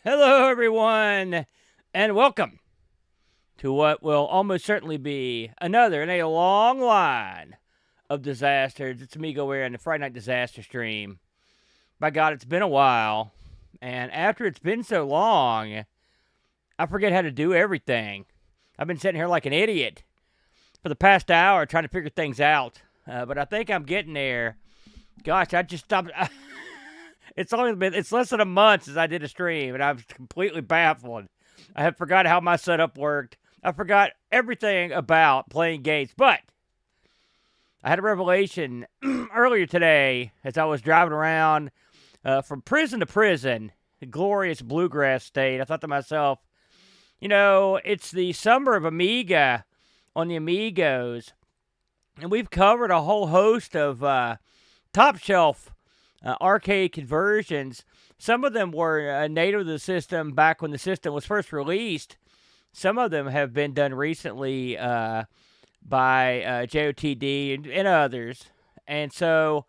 Hello, everyone, and welcome to what will almost certainly be another in a long line of disasters. It's Amigo Aaron, the Friday Night Disaster Stream. By God, it's been a while, and after it's been so long, I forget how to do everything. I've been sitting here like an idiot for the past hour trying to figure things out, but I think I'm getting there. Gosh, I just stopped. It's less than a month since I did a stream, and I'm completely baffled. I have forgot how my setup worked. I forgot everything about playing games, but I had a revelation earlier today as I was driving around from prison to prison, the glorious bluegrass state. I thought to myself, it's the summer of Amiga on the Amigos, and we've covered a whole host of top shelf arcade conversions. Some of them were native to the system back when the system was first released. Some of them have been done recently by JOTD and others. And so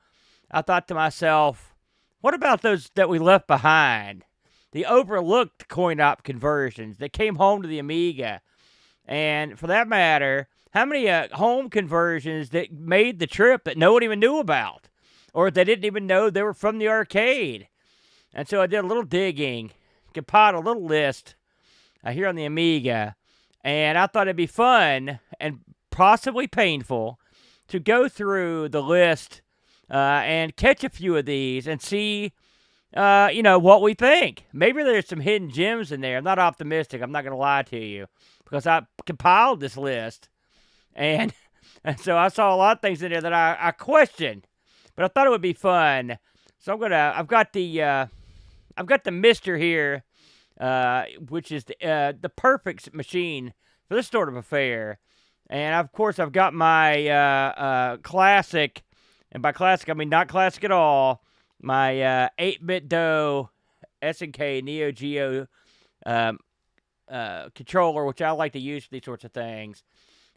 I thought to myself, what about those that we left behind? The overlooked coin-op conversions that came home to the Amiga. And for that matter, how many home conversions that made the trip that no one even knew about? Or they didn't even know they were from the arcade. And so I did a little digging, compiled a little list here on the Amiga, and I thought it'd be fun and possibly painful to go through the list and catch a few of these and see, what we think. Maybe there's some hidden gems in there. I'm not optimistic. I'm not going to lie to you because I compiled this list, and so I saw a lot of things in there that I questioned. But I thought it would be fun, so I've got the Mister here, which is the perfect machine for this sort of affair, and of course I've got my classic, and by classic I mean not classic at all, my 8-bit DOE SNK Neo Geo controller, which I like to use for these sorts of things.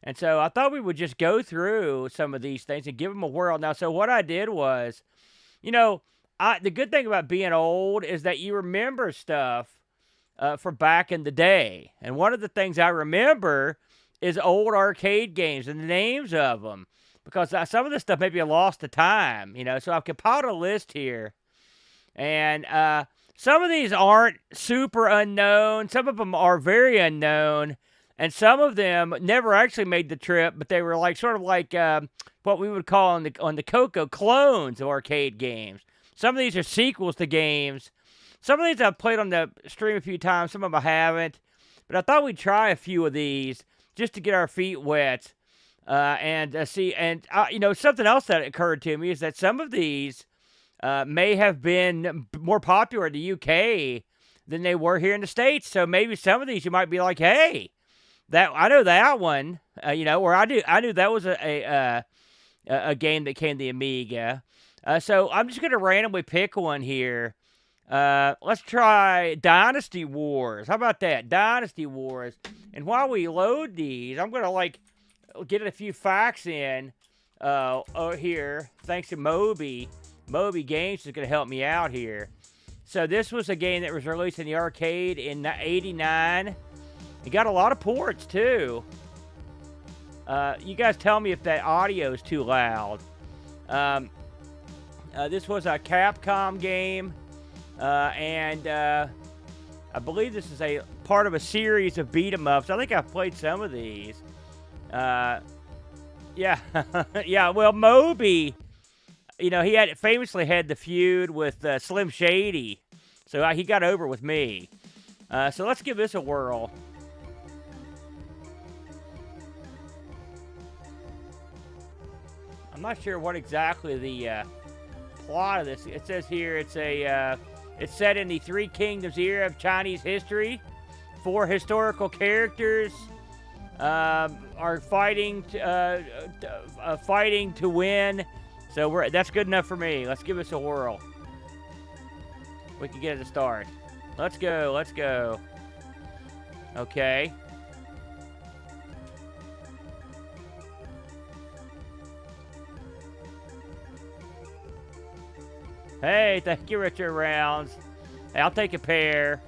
And so I thought we would just go through some of these things and give them a whirl. Now, so what I did was, the good thing about being old is that you remember stuff from back in the day. And one of the things I remember is old arcade games and the names of them. Because some of this stuff maybe I lost to time, So I've compiled a list here. And some of these aren't super unknown. Some of them are very unknown. And some of them never actually made the trip, but they were sort of like what we would call on the Coco clones of arcade games. Some of these are sequels to games. Some of these I've played on the stream a few times. Some of them I haven't. But I thought we'd try a few of these just to get our feet wet and see. And something else that occurred to me is that some of these may have been more popular in the UK than they were here in the States. So maybe some of these you might be like, hey. That I know that one, where I knew that was a game that came to the Amiga. So I'm just gonna randomly pick one here. Let's try Dynasty Wars. How about that, Dynasty Wars? And while we load these, I'm gonna get a few facts in here. Thanks to Moby. Moby Games is gonna help me out here. So this was a game that was released in the arcade in '89. It got a lot of ports, too. You guys tell me if that audio is too loud. This was a Capcom game, and I believe this is a part of a series of beat-em-ups. I think I've played some of these. Yeah. Yeah, well, Moby, he famously had the feud with Slim Shady, so he got over with me. So let's give this a whirl. I'm not sure what exactly the plot of this. It says here it's set in the Three Kingdoms era of Chinese history. 4 historical characters are fighting to win. So that's good enough for me. Let's give this a whirl. We can get it to start. Let's go. Okay. Hey, thank you, Richard Rounds. Hey, I'll take a pair.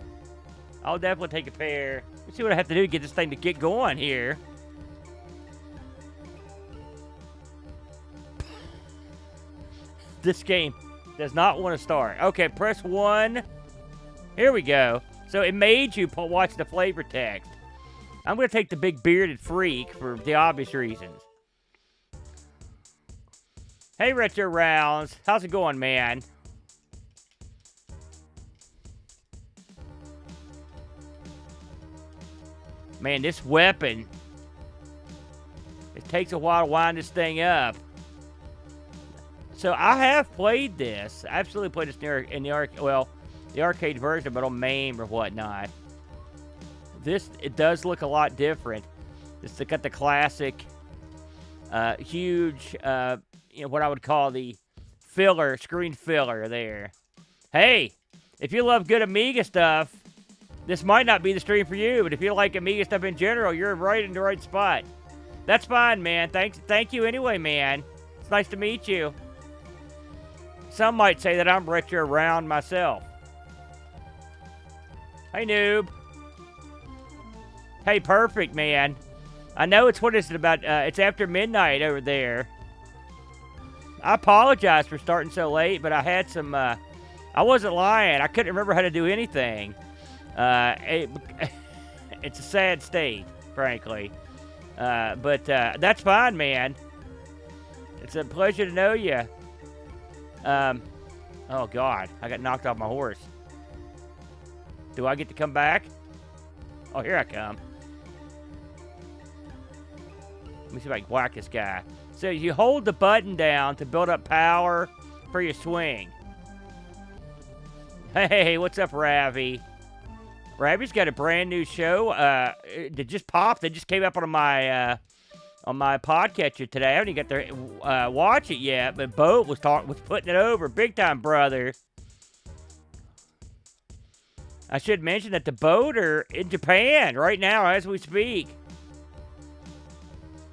I'll definitely take a pair. Let's see what I have to do to get this thing to get going here. This game does not want to start. Okay, press 1. Here we go. So it made you watch the flavor text. I'm going to take the big bearded freak for the obvious reasons. Hey, Retro Rounds. How's it going, man? Man, this weapon. It takes a while to wind this thing up. So I have played this. I absolutely played this in the arcade version, but on MAME or whatnot. It does look a lot different. It's got the classic, huge, what I would call the screen filler there. Hey, if you love good Amiga stuff, this might not be the stream for you. But if you like Amiga stuff in general, you're right in the right spot. That's fine, man. Thank you anyway, man. It's nice to meet you. Some might say that I'm retro around myself. Hey, noob. Hey, perfect, man. I know what is it about? It's after midnight over there. I apologize for starting so late, but I had some, I wasn't lying. I couldn't remember how to do anything. It's a sad state, frankly. But that's fine, man. It's a pleasure to know you. Oh, God. I got knocked off my horse. Do I get to come back? Oh, here I come. Let me see if I can whack this guy. So you hold the button down to build up power for your swing. Hey, what's up, Ravi? Ravi's got a brand new show. It just popped. It just came up on my podcatcher today. I haven't even got to watch it yet, but Boat was putting it over big time, brother. I should mention that the Boat are in Japan right now as we speak.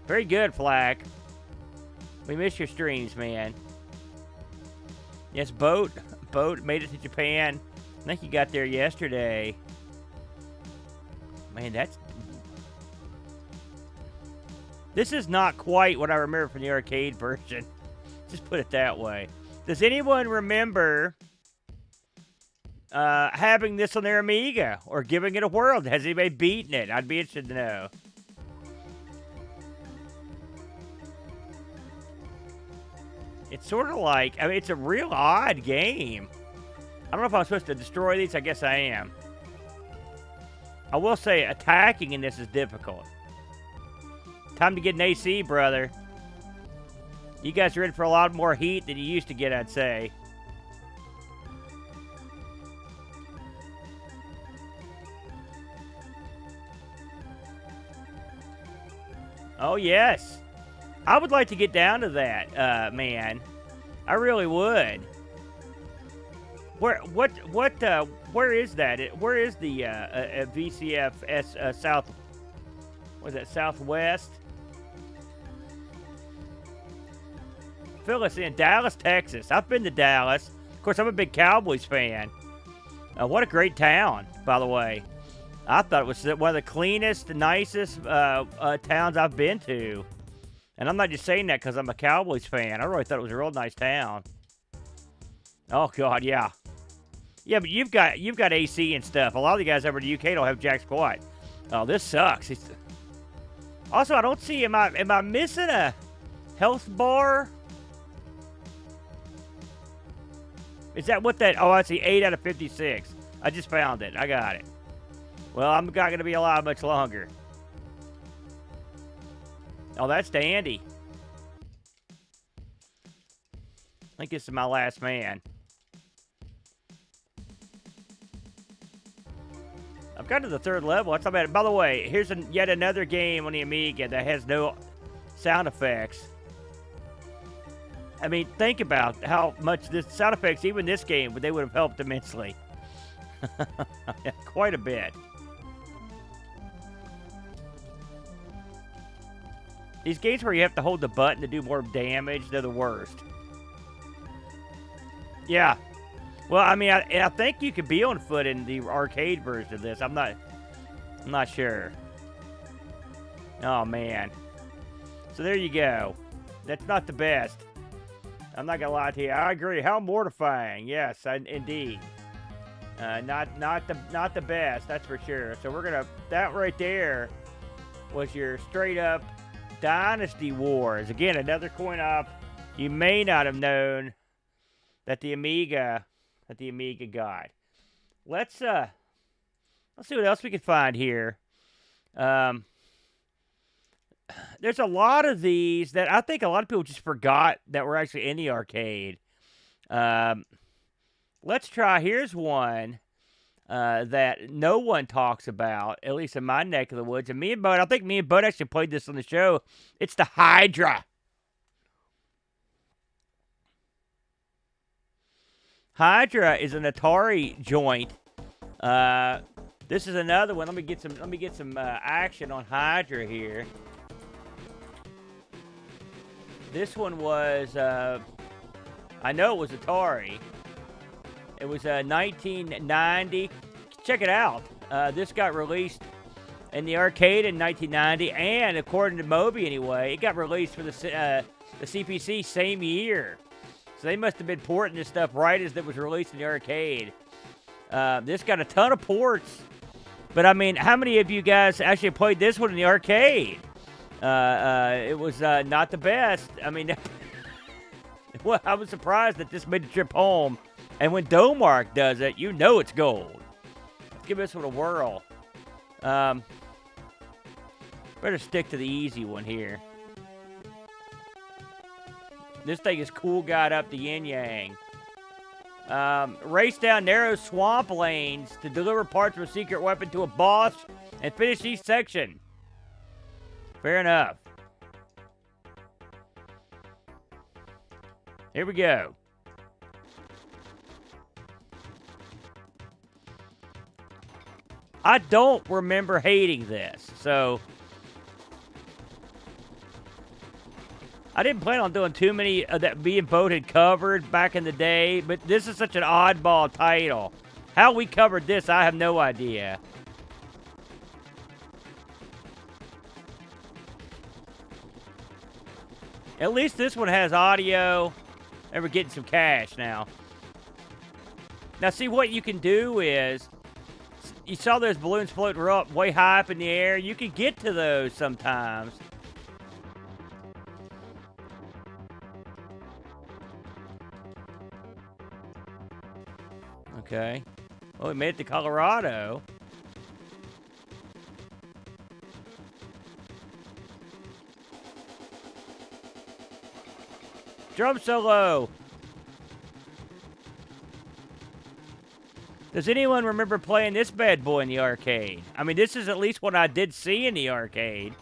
Very good, Flack. We miss your streams, man. Yes, Boat made it to Japan. I think he got there yesterday. Man, this is not quite what I remember from the arcade version. Just put it that way. Does anyone remember having this on their Amiga or giving it a whirl? Has anybody beaten it? I'd be interested to know. It's sort of like, I mean, it's a real odd game. I don't know if I'm supposed to destroy these. I guess I am. I will say attacking in this is difficult. Time to get an AC, brother. You guys are in for a lot more heat than you used to get, I'd say. Oh, yes. I would like to get down to that, man. I really would. Where is that? Where is the VCF South? Was that Southwest? Fill us in. Dallas, Texas. I've been to Dallas. Of course, I'm a big Cowboys fan. What a great town, by the way. I thought it was one of the cleanest, nicest towns I've been to. And I'm not just saying that because I'm a Cowboys fan. I really thought it was a real nice town. Oh, God, yeah. Yeah, but you've got AC and stuff. A lot of the guys over in the UK don't have jack squat. Oh, this sucks. Also, I don't see, am I missing a health bar? Is that what that, oh, I see 8 out of 56. I just found it. I got it. Well, I'm not going to be alive much longer. Oh, that's dandy. I think this is my last man. I've got to the 3rd level. That's not bad. By the way, here's yet another game on the Amiga that has no sound effects. I mean, think about how much the sound effects, even this game, they would have helped immensely. Quite a bit. These games where you have to hold the button to do more damage, they're the worst. Yeah. Well, I mean, I think you could be on foot in the arcade version of this. I'm not sure. Oh, man. So there you go. That's not the best. I'm not gonna lie to you. I agree. How mortifying. Yes, indeed. Not the best. That's for sure. So we're gonna. That right there was your straight up Dynasty Wars. Again, another coin op. You may not have known that the Amiga got. Let's see what else we can find here. There's a lot of these that I think a lot of people just forgot that were actually in the arcade. Let's try. Here's one that no one talks about, at least in my neck of the woods. And I think me and Bud actually played this on the show. It's the Hydra. Hydra is an Atari joint. This is another one. Let me get some action on Hydra here. This one was, I know it was Atari. It was 1990. Check it out. This got released in the arcade in 1990, and according to Moby anyway, it got released for the CPC same year. So they must have been porting this stuff right as it was released in the arcade. This got a ton of ports. But, I mean, how many of you guys actually played this one in the arcade? It was not the best. I mean, well, I was surprised that this made the trip home. And when Domark does it, you know it's gold. Let's give this one a whirl. Better stick to the easy one here. This thing is cool guide up the yin-yang. Race down narrow swamp lanes to deliver parts of a secret weapon to a boss and finish each section. Fair enough. Here we go. I don't remember hating this, so I didn't plan on doing too many that being voted covered back in the day, but this is such an oddball title. How we covered this, I have no idea. At least this one has audio, and we're getting some cash now. Now, see, what you can do is, you saw those balloons floating up way high up in the air. You can get to those sometimes. Okay. Oh, we made it to Colorado. Drum solo. Does anyone remember playing this bad boy in the arcade? I mean, this is at least what I did see in the arcade.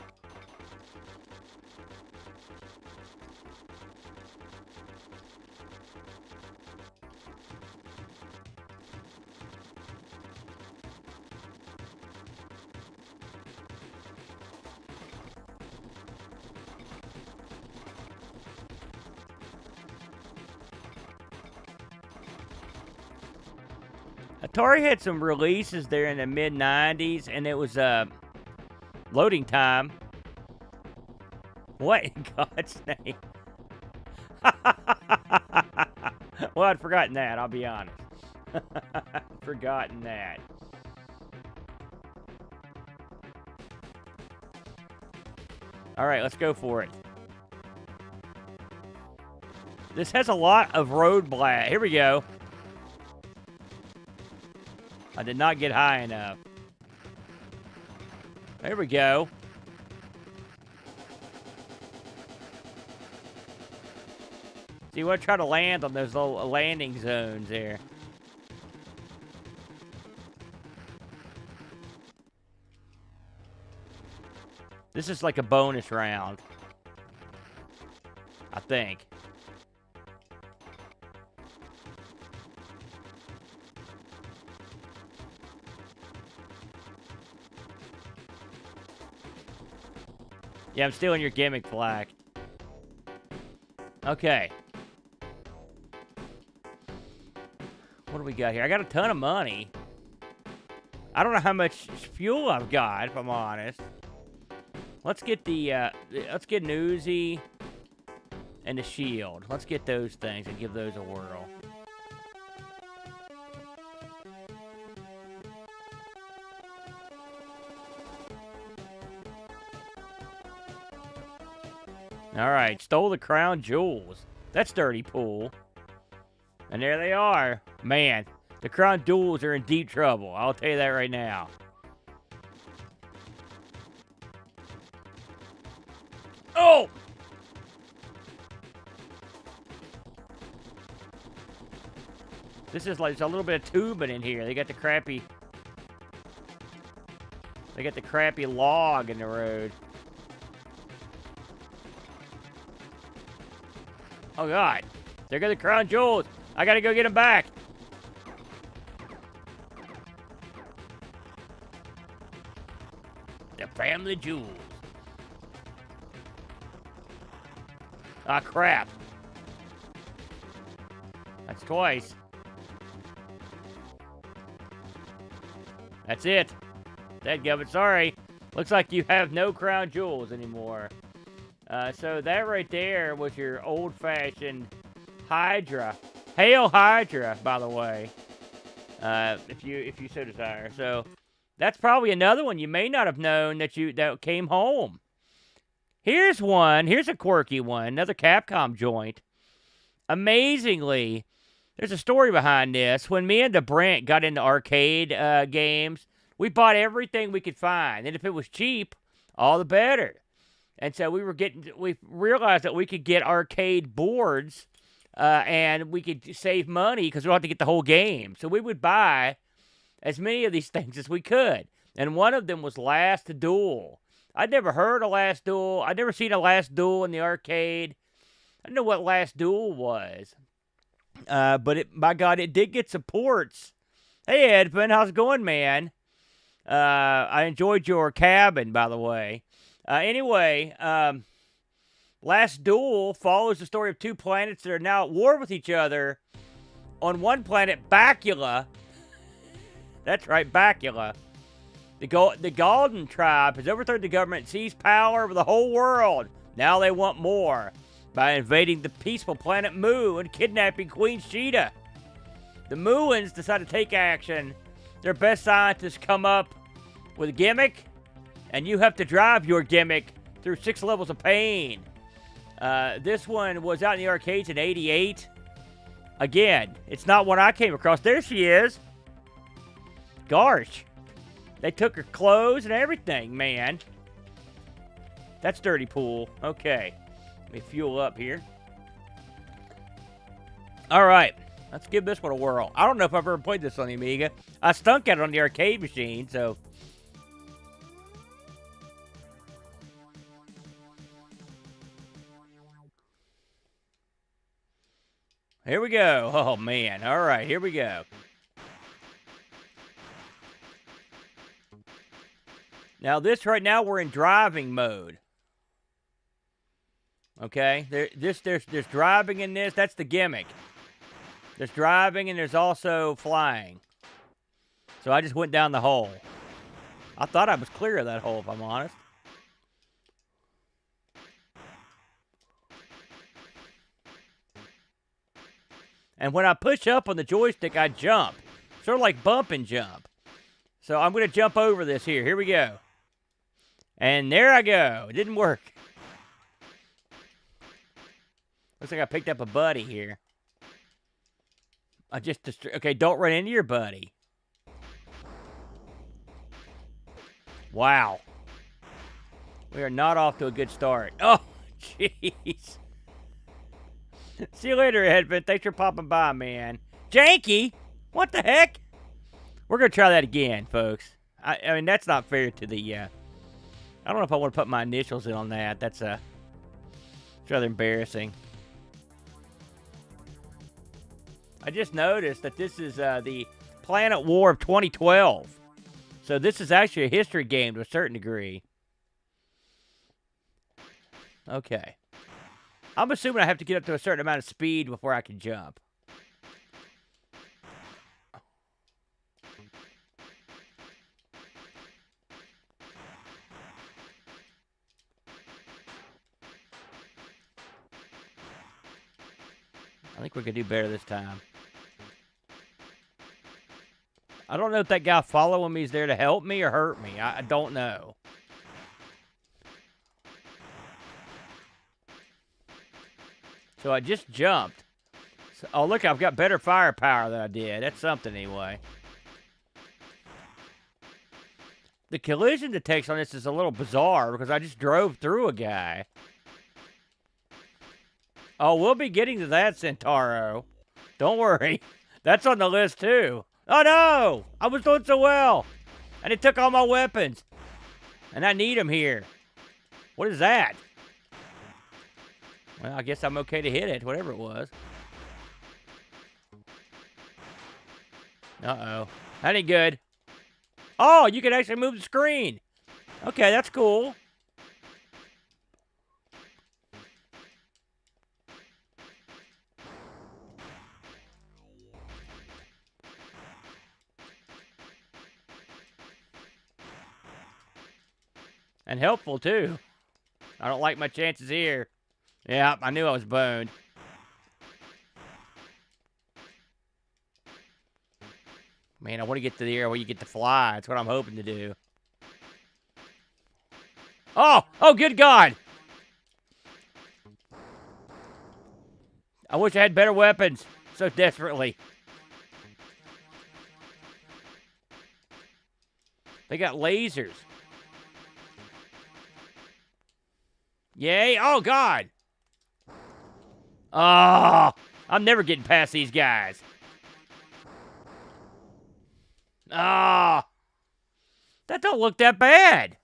Atari had some releases there in the mid-90s, and it was loading time. What in God's name? Well, I'd forgotten that, I'll be honest. Forgotten that. All right, let's go for it. This has a lot of road blast. Here we go. I did not get high enough. There we go. So you want to try to land on those little landing zones there. This is like a bonus round, I think. Yeah, I'm stealing your gimmick, Black. Okay. What do we got here? I got a ton of money. I don't know how much fuel I've got, if I'm honest. Let's get the, let's get an Uzi and the shield. Let's get those things and give those a whirl. Alright, stole the crown jewels. That's dirty pool. And there they are. Man, the crown jewels are in deep trouble. I'll tell you that right now. Oh! This is like, there's a little bit of tubing in here. They got the crappy log in the road. Oh, God. There go the crown jewels. I gotta go get them back. The family jewels. Ah, crap. That's twice. That's it. Dadgummit, sorry. Looks like you have no crown jewels anymore. So that right there was your old-fashioned Hydra. Hail Hydra, by the way. If you so desire. So that's probably another one you may not have known that came home. Here's one. Here's a quirky one. Another Capcom joint. Amazingly, there's a story behind this. When me and the Brent got into arcade games, we bought everything we could find. And if it was cheap, all the better. And so we realized that we could get arcade boards and we could save money because we don't have to get the whole game. So we would buy as many of these things as we could. And one of them was Last Duel. I'd never heard of Last Duel. I'd never seen a Last Duel in the arcade. I didn't know what Last Duel was. But by God, it did get some ports. Hey, Edmund, how's it going, man? I enjoyed your cabin, by the way. Anyway, Last Duel follows the story of two planets that are now at war with each other. On one planet, Bacula. That's right, Bacula. The Galden tribe has overthrown the government and seized power over the whole world. Now they want more by invading the peaceful planet Mu and kidnapping Queen Sheeta. The Muans decide to take action. Their best scientists come up with a gimmick, and you have to drive your gimmick through 6 levels of pain. This one was out in the arcades in '88. Again, it's not one I came across. There she is. Gosh. They took her clothes and everything, man. That's dirty pool. Okay. Let me fuel up here. All right. Let's give this one a whirl. I don't know if I've ever played this on the Amiga. I stunk at it on the arcade machine, so... Here we go. Oh, man. All right, here we go. Now, this right now, we're in driving mode. Okay? There's driving in this. That's the gimmick. There's driving, and there's also flying. So I just went down the hole. I thought I was clear of that hole, if I'm honest. And when I push up on the joystick, I jump. Sort of like bump and jump. So I'm going to jump over this here. Here we go. And there I go. It didn't work. Looks like I picked up a buddy here. Okay, don't run into your buddy. Wow. We are not off to a good start. Oh, jeez. See you later, Edmund. Thanks for popping by, man. Janky? What the heck? We're going to try that again, folks. I mean, that's not fair to the... I don't know if I want to put my initials in on that. That's it's rather embarrassing. I just noticed that this is the Planet War of 2012. So this is actually a history game to a certain degree. Okay. I'm assuming I have to get up to a certain amount of speed before I can jump. I think we could do better this time. I don't know if that guy following me is there to help me or hurt me. I don't know. So I just jumped. So, oh, look, I've got better firepower than I did. That's something anyway. The collision detection on this is a little bizarre because I just drove through a guy. Oh, we'll be getting to that, Centauro. Don't worry. That's on the list, too. Oh, no! I was doing so well. And it took all my weapons. And I need them here. What is that? Well, I guess I'm okay to hit it, whatever it was. Uh-oh. That ain't good. Oh, you can actually move the screen. Okay, that's cool. And helpful, too. I don't like my chances here. Yeah, I knew I was boned. Man, I want to get to the area where you get to fly. That's what I'm hoping to do. Oh! Oh, good God! I wish I had better weapons. So desperately. They got lasers. Yay! Oh, God! Oh! I'm never getting past these guys. Ah! That don't look that bad.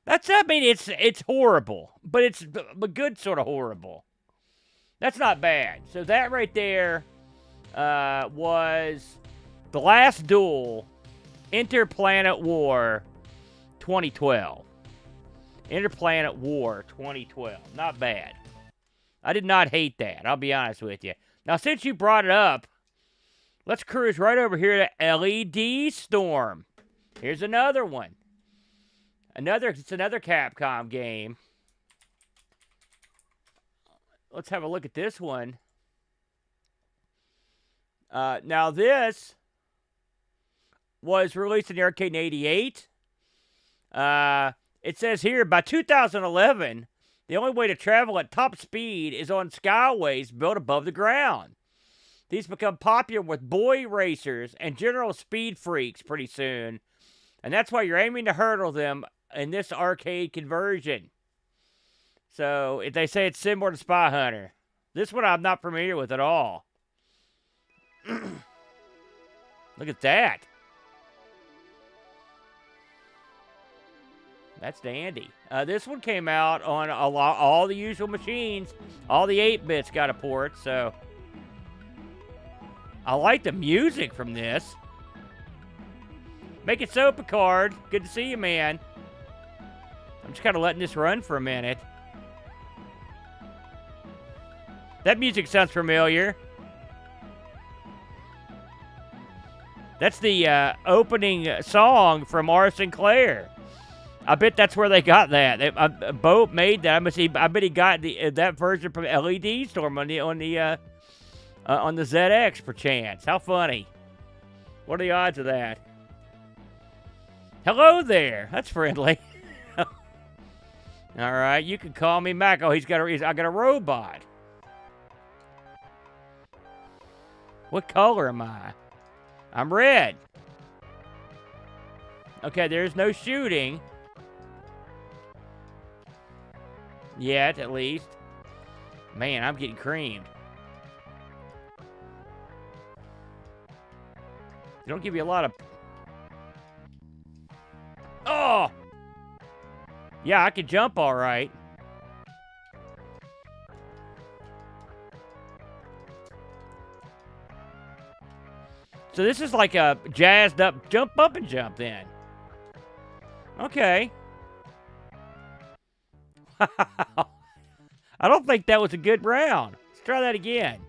I mean, it's horrible. But it's a good sort of horrible. That's not bad. So that right there was The Last Duel, Interplanet War 2012. Interplanet War 2012. Not bad. I did not hate that. I'll be honest with you. Now, since you brought it up, let's cruise right over here to LED Storm. Here's another one. It's another Capcom game. Let's have a look at this one. Now, this was released in the arcade in '88. It says here, by 2011, the only way to travel at top speed is on skyways built above the ground. These become popular with boy racers and general speed freaks pretty soon. And that's why you're aiming to hurdle them in this arcade conversion. So, if they say it's similar to Spy Hunter. This one I'm not familiar with at all. Look at that. That's dandy. This one came out on all the usual machines. All the 8-bits got a port, so... I like the music from this. Make it so, Picard. Good to see you, man. I'm just kind of letting this run for a minute. That music sounds familiar. That's the opening song from R. Sinclair. I bet that's where they got that. Bo made that. I bet he got that version from LED Storm on the ZX, perchance. How funny. What are the odds of that? Hello there. That's friendly. All right, you can call me Mac. Oh, I got a robot. What color am I? I'm red. Okay, there's no shooting. Yet, at least. Man, I'm getting creamed. They don't give you a lot of... Oh! Yeah, I can jump all right. So this is like a jazzed up jump up and jump then. Okay. I don't think that was a good round. Let's try that again.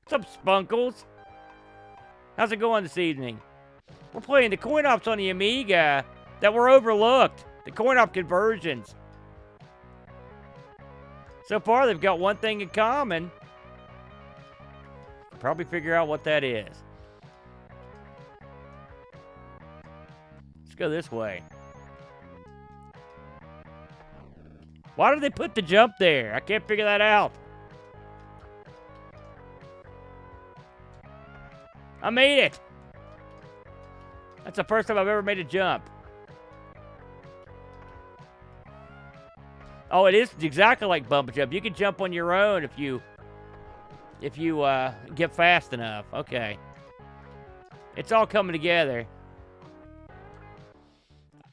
What's up, Spunkles? How's it going this evening? We're playing the coin ops on the Amiga that were overlooked. The coin-op conversions. So far, they've got one thing in common. Probably figure out what that is. Let's go this way. Why did they put the jump there? I can't figure that out. I made it. That's the first time I've ever made a jump. Oh, it is exactly like bump jump. You can jump on your own if you get fast enough. Okay. It's all coming together.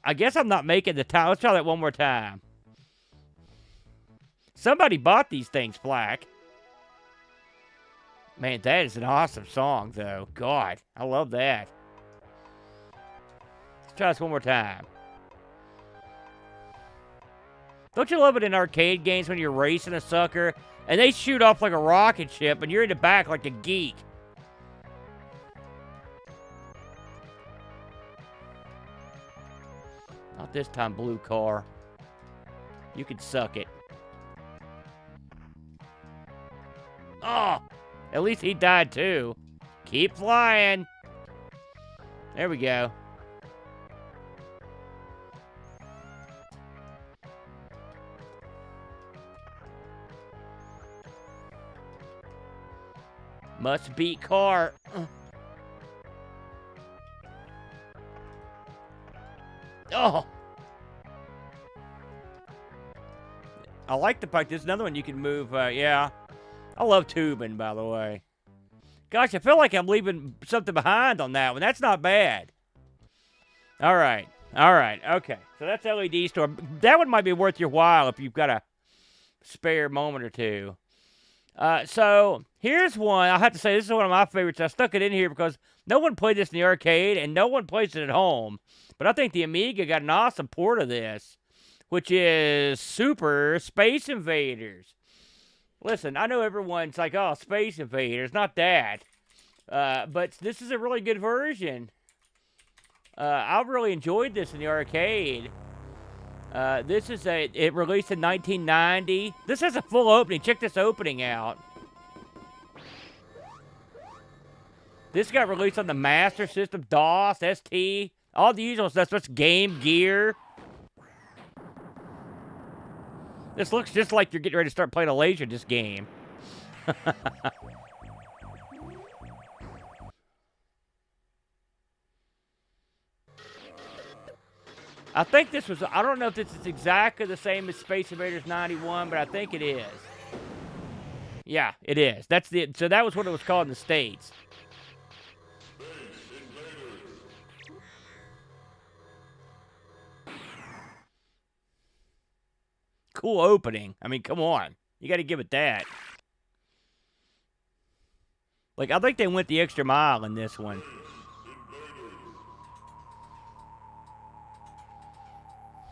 I guess I'm not making the time. Let's try that one more time. Somebody bought these things, Black. Man, that is an awesome song, though. God, I love that. Let's try this one more time. Don't you love it in arcade games when you're racing a sucker and they shoot off like a rocket ship and you're in the back like a geek? Not this time, blue car. You can suck it. Oh, at least he died too. Keep flying. There we go. Must beat car. Oh. I like the fact there's another one you can move. Yeah. I love tubing, by the way. Gosh, I feel like I'm leaving something behind on that one. That's not bad. All right. All right. Okay. So that's LED store. That one might be worth your while if you've got a spare moment or two. So here's one. I have to say, this is one of my favorites. I stuck it in here because no one played this in the arcade and no one plays it at home. But I think the Amiga got an awesome port of this, which is Super Space Invaders. Listen, I know everyone's like, oh, Space Invaders, not that. But this is a really good version. I really enjoyed this in the arcade. It released in 1990. This has a full opening. Check this opening out. This got released on the Master System, DOS, ST, all the usual stuff. That's Game Gear. This looks just like you're getting ready to start playing a Laserdisc game. I think this was, I don't know if this is exactly the same as Space Invaders 91, but I think it is. Yeah, it is. So that was what it was called in the States. Cool opening. I mean, come on. You got to give it that. Like, I think they went the extra mile in this one.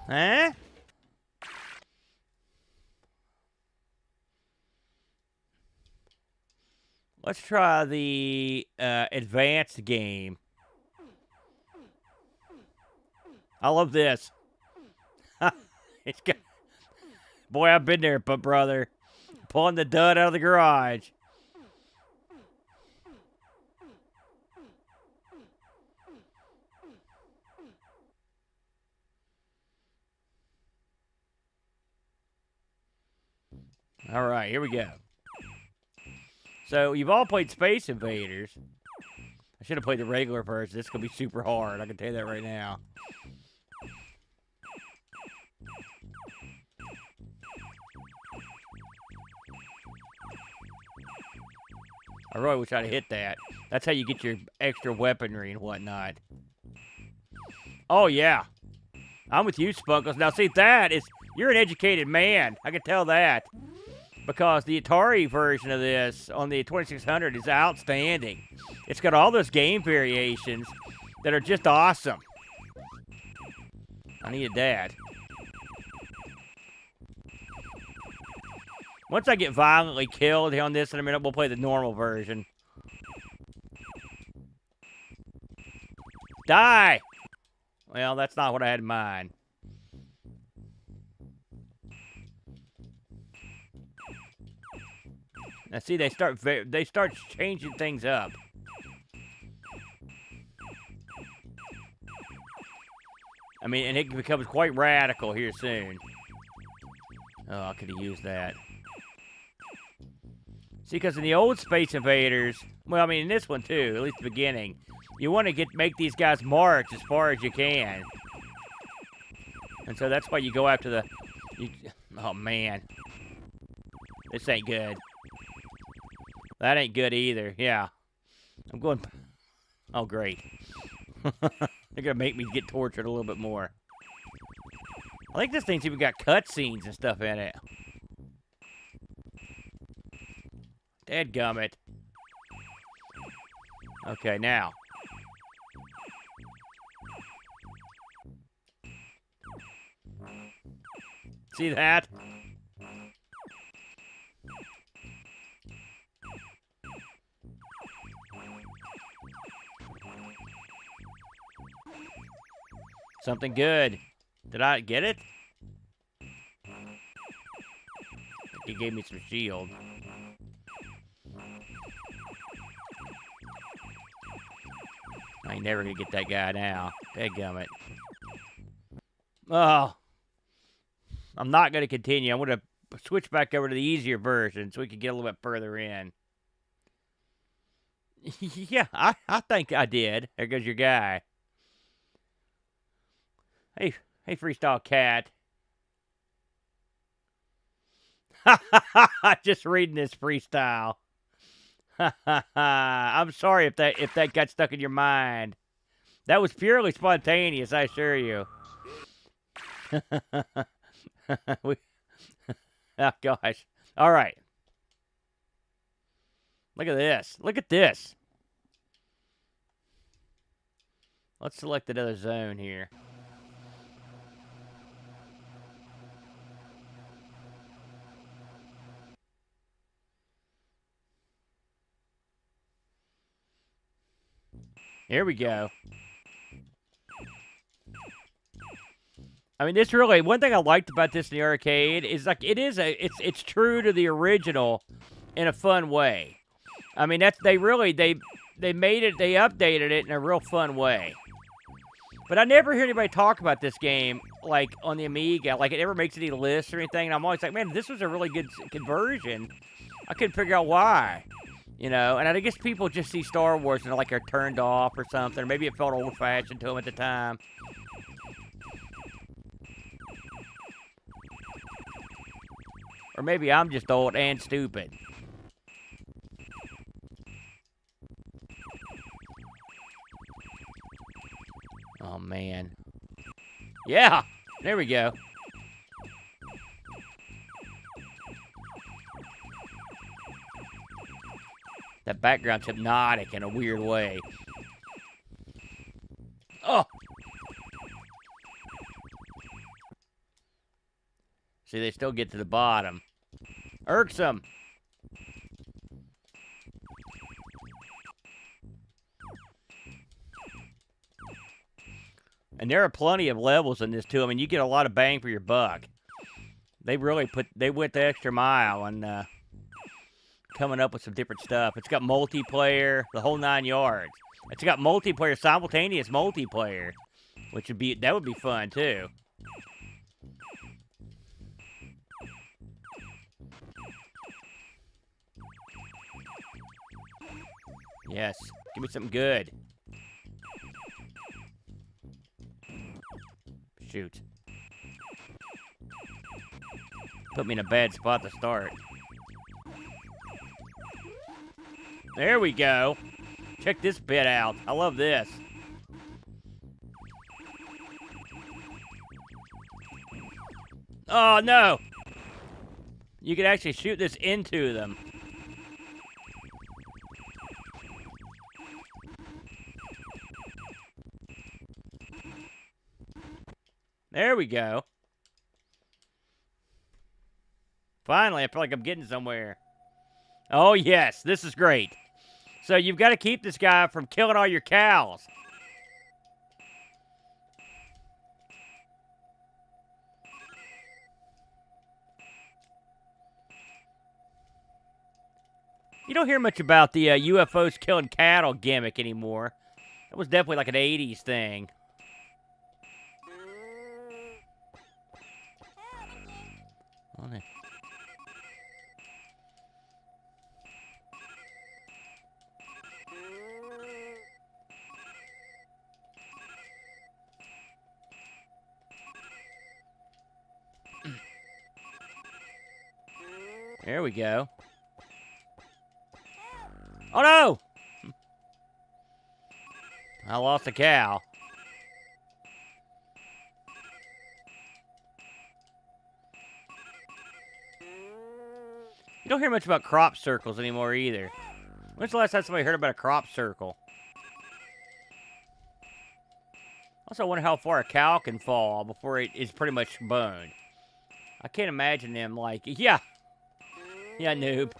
Huh? Let's try the advanced game. I love this. It's got... Boy, I've been there, but brother. Pulling the dud out of the garage. All right, here we go. So, you've all played Space Invaders. I should have played the regular version. This is going to be super hard. I can tell you that right now. I really wish I'd hit that. That's how you get your extra weaponry and whatnot. Oh, yeah. I'm with you, Spunkles. Now, see, that is... You're an educated man. I can tell that. Because the Atari version of this on the 2600 is outstanding. It's got all those game variations that are just awesome. I needed that. Once I get violently killed on this in a minute, we'll play the normal version. Die! Well, that's not what I had in mind. Now see, they start changing things up. I mean, and it becomes quite radical here soon. Oh, I could have used that. See, because in the old Space Invaders, well, I mean, in this one too, at least the beginning, you want to make these guys march as far as you can. And so that's why you go after the... oh, man. This ain't good. That ain't good either. Yeah. I'm going... oh, great. They're going to make me get tortured a little bit more. I think this thing's even got cutscenes and stuff in it. Dadgummit. Okay, now. See that? Something good. Did I get it? He gave me some shield. I ain't never gonna get that guy now. Dadgummit. Oh. I'm not gonna continue. I'm gonna switch back over to the easier version so we can get a little bit further in. Yeah, I think I did. There goes your guy. Hey, Freestyle Cat. Just reading this freestyle. I'm sorry if that got stuck in your mind. That was purely spontaneous, I assure you. Oh gosh. All right. Look at this. Look at this. Let's select another zone here. Here we go. I mean, this really, one thing I liked about this in the arcade is like it's true to the original in a fun way. I mean, they made it, they updated it in a real fun way. But I never hear anybody talk about this game like on the Amiga, like it never makes any lists or anything. And I'm always like, man, this was a really good conversion. I couldn't figure out why, you know. And I guess people just see Star Wars and they're turned off or something. Or maybe it felt old-fashioned to them at the time. Or maybe I'm just old and stupid. Oh, man. Yeah! There we go. That background's hypnotic in a weird way. Oh! See, they still get to the bottom. Irksome! And there are plenty of levels in this, too. I mean, you get a lot of bang for your buck. They went the extra mile on coming up with some different stuff. It's got multiplayer, the whole 9 yards. It's got multiplayer, simultaneous multiplayer, that would be fun, too. Yes, give me something good. Shoot. Put me in a bad spot to start. There we go. Check this bit out. I love this. Oh, no. You can actually shoot this into them. There we go. Finally, I feel like I'm getting somewhere. Oh, yes. This is great. So you've got to keep this guy from killing all your cows. You don't hear much about the UFOs killing cattle gimmick anymore. That was definitely like an 80s thing. There we go. Oh no! I lost a cow. You don't hear much about crop circles anymore either. When's the last time somebody heard about a crop circle? Also, I wonder how far a cow can fall before it is pretty much boned. I can't imagine them like, yeah, noob.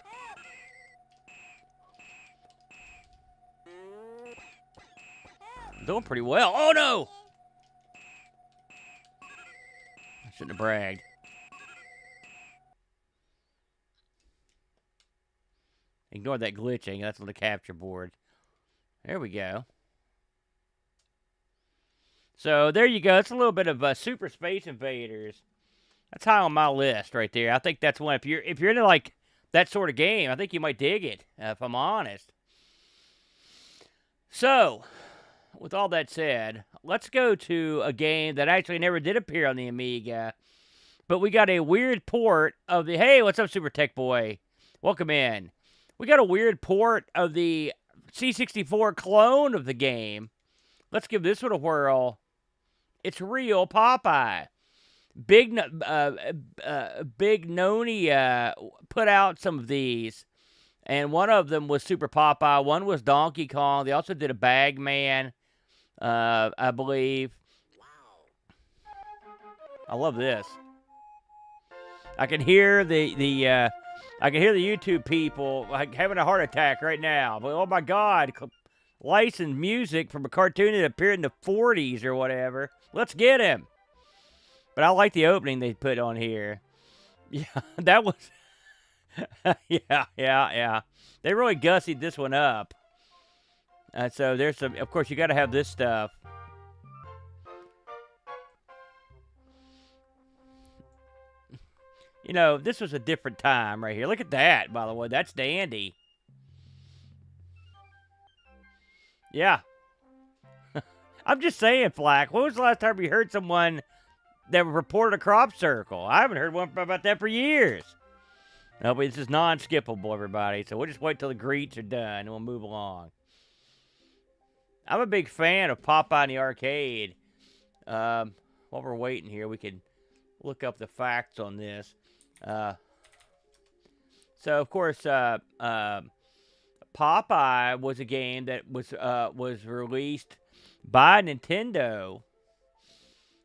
Doing pretty well. Oh no! I shouldn't have bragged. Ignore that glitching. That's on the capture board. There we go. So there you go. It's a little bit of Super Space Invaders. That's high on my list right there. I think that's one. If you're into like that sort of game, I think you might dig it. If I'm honest. So, with all that said, let's go to a game that actually never did appear on the Amiga, but we got a weird port of the. Hey, what's up, Super Tech Boy? Welcome in. We got a weird port of the C64 clone of the game. Let's give this one a whirl. It's real Popeye. Big Noni put out some of these, and one of them was Super Popeye. One was Donkey Kong. They also did a Bagman, I believe. I love this. I can hear the YouTube people like having a heart attack right now. But oh my God, licensed music from a cartoon that appeared in the 40s or whatever. Let's get him. But I like the opening they put on here. Yeah, that was... yeah. They really gussied this one up. So there's some... Of course, you got to have this stuff. You know, this was a different time right here. Look at that, by the way. That's dandy. Yeah. I'm just saying, Flack. When was the last time we heard someone that reported a crop circle? I haven't heard one about that for years. No, but this is non-skippable, everybody. So we'll just wait till the greets are done and we'll move along. I'm a big fan of Popeye in the arcade. While we're waiting here, we can look up the facts on this. So, of course, Popeye was a game that was released by Nintendo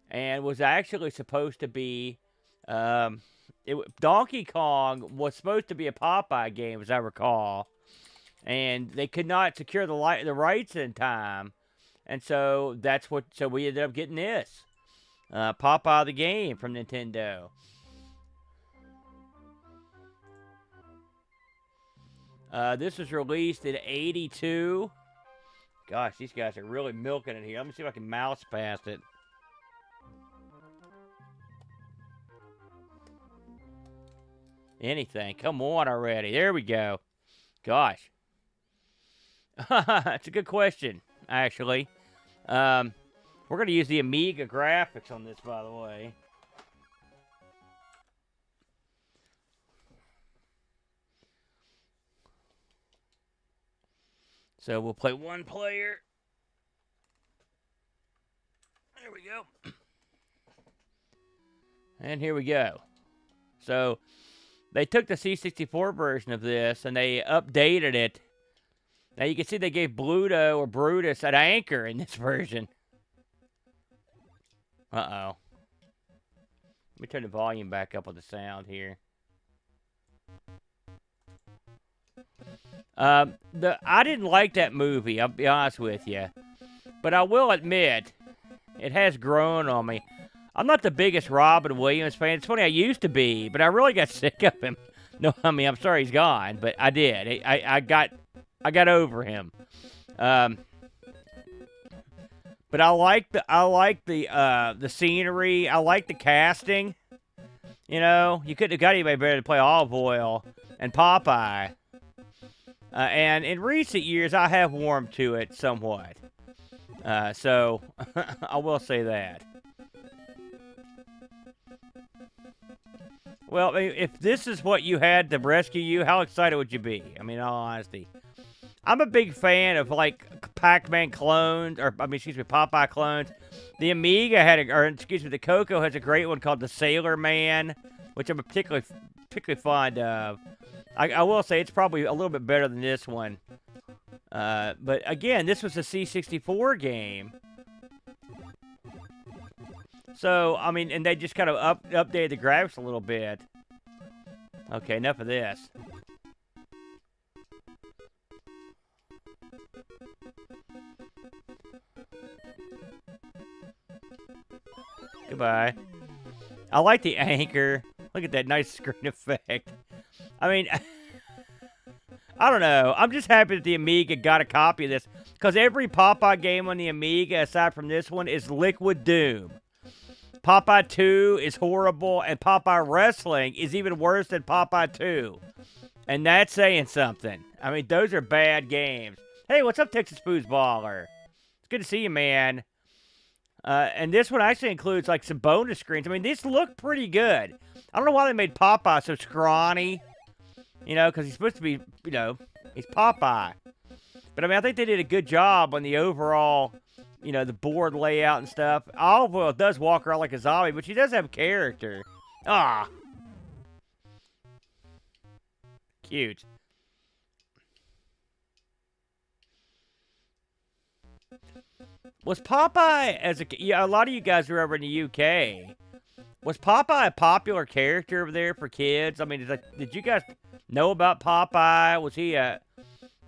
and was actually supposed to be Donkey Kong was supposed to be a Popeye game, as I recall, and they could not secure the rights in time, and so we ended up getting this Popeye the game from Nintendo. This was released in '82. Gosh, these guys are really milking it here. Let me see if I can mouse past it. Anything. Come on already. There we go. Gosh. That's a good question, actually. We're going to use the Amiga graphics on this, by the way. So we'll play one player. There we go. And here we go. So they took the C64 version of this and they updated it. Now you can see they gave Bluto or Brutus an anchor in this version. Uh-oh. Let me turn the volume back up on the sound here. I didn't like that movie, I'll be honest with you. But I will admit, it has grown on me. I'm not the biggest Robin Williams fan. It's funny, I used to be, but I really got sick of him. No, I mean, I'm sorry he's gone, but I did. I got over him. But I like the scenery. I like the casting. You know, you couldn't have got anybody better to play Olive Oil and Popeye. And in recent years, I have warmed to it somewhat. So I will say that. Well, if this is what you had to rescue you, how excited would you be? I mean, in all honesty. I'm a big fan of, like, Pac-Man clones, or, I mean, excuse me, Popeye clones. The Amiga the Coco has a great one called the Sailor Man, which I'm particularly fond of. I will say it's probably a little bit better than this one. But, again, this was a C64 game. So, I mean, and they just kind of updated the graphics a little bit. Okay, enough of this. Goodbye. I like the anchor. Look at that nice screen effect. I mean, I don't know. I'm just happy that the Amiga got a copy of this. Because every Popeye game on the Amiga, aside from this one, is liquid doom. Popeye 2 is horrible, and Popeye Wrestling is even worse than Popeye 2. And that's saying something. I mean, those are bad games. Hey, what's up, Texas Foosballer? It's good to see you, man. And this one actually includes, like, some bonus screens. I mean, these look pretty good. I don't know why they made Popeye so scrawny. You know, because he's supposed to be, you know, he's Popeye. But, I mean, I think they did a good job on the overall, you know, the board layout and stuff. Olive Oil does walk around like a zombie, but she does have character. Ah. Cute. Was Popeye, a lot of you guys are over in the UK. Was Popeye a popular character over there for kids? I mean, did you guys know about Popeye? Was he a,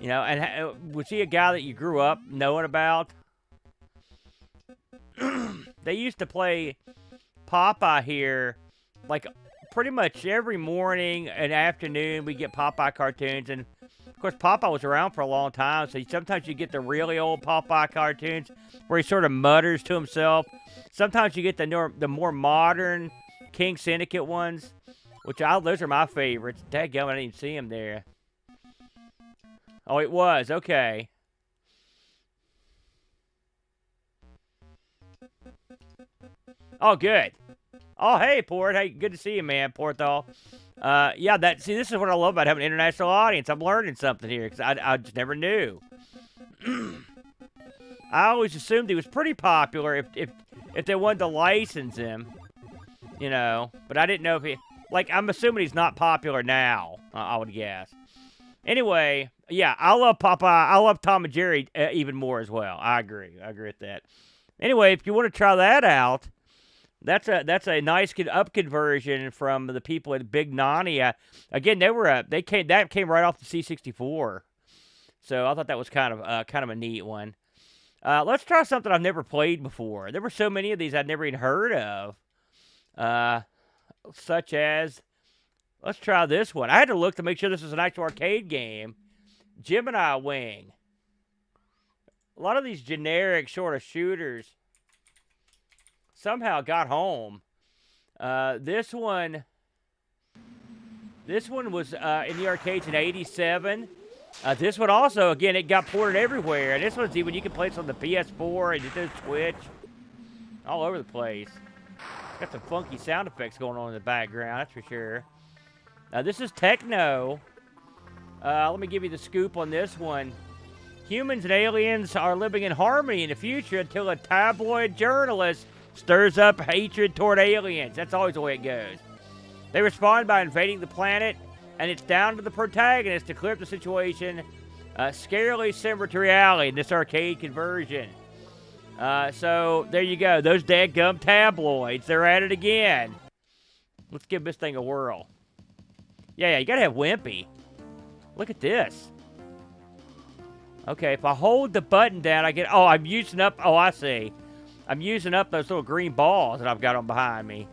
you know, and was he a guy that you grew up knowing about? They used to play Popeye here, like, pretty much every morning and afternoon we get Popeye cartoons. And, of course, Popeye was around for a long time, so sometimes you get the really old Popeye cartoons where he sort of mutters to himself. Sometimes you get the more modern King Syndicate ones, which those are my favorites. Dadgummit, I didn't even see him there. Oh, it was. Okay. Oh, good. Oh, hey, Port. Hey, good to see you, man, Porthol. Yeah, this is what I love about having an international audience. I'm learning something here, because I just never knew. I always assumed he was pretty popular if they wanted to license him, you know. But I didn't know if he... Like, I'm assuming he's not popular now, I would guess. Anyway, yeah, I love Popeye. I love Tom and Jerry even more as well. I agree. I agree with that. Anyway, if you want to try that out... That's a nice up conversion from the people at Big Nani. Again, that came right off the C64, so I thought that was kind of a neat one. Let's try something I've never played before. There were so many of these I'd never even heard of, such as, let's try this one. I had to look to make sure this was an actual arcade game. Gemini Wing. A lot of these generic sort of shooters somehow got home. This one was in the arcades in '87. This one also, again, it got ported everywhere. And this one's even, you can play this on the PS4 and Nintendo Switch. All over the place. Got some funky sound effects going on in the background, that's for sure. This is Techno. Let me give you the scoop on this one. Humans and aliens are living in harmony in the future until a tabloid journalist stirs up hatred toward aliens. That's always the way it goes. They respond by invading the planet, and it's down to the protagonist to clear up the situation. Scarily similar to reality in this arcade conversion. So, there you go. Those dadgum tabloids, they're at it again. Let's give this thing a whirl. Yeah, you gotta have Wimpy. Look at this. Okay, if I hold the button down, I get... Oh, I'm using up... Oh, I see. I'm using up those little green balls that I've got on behind me.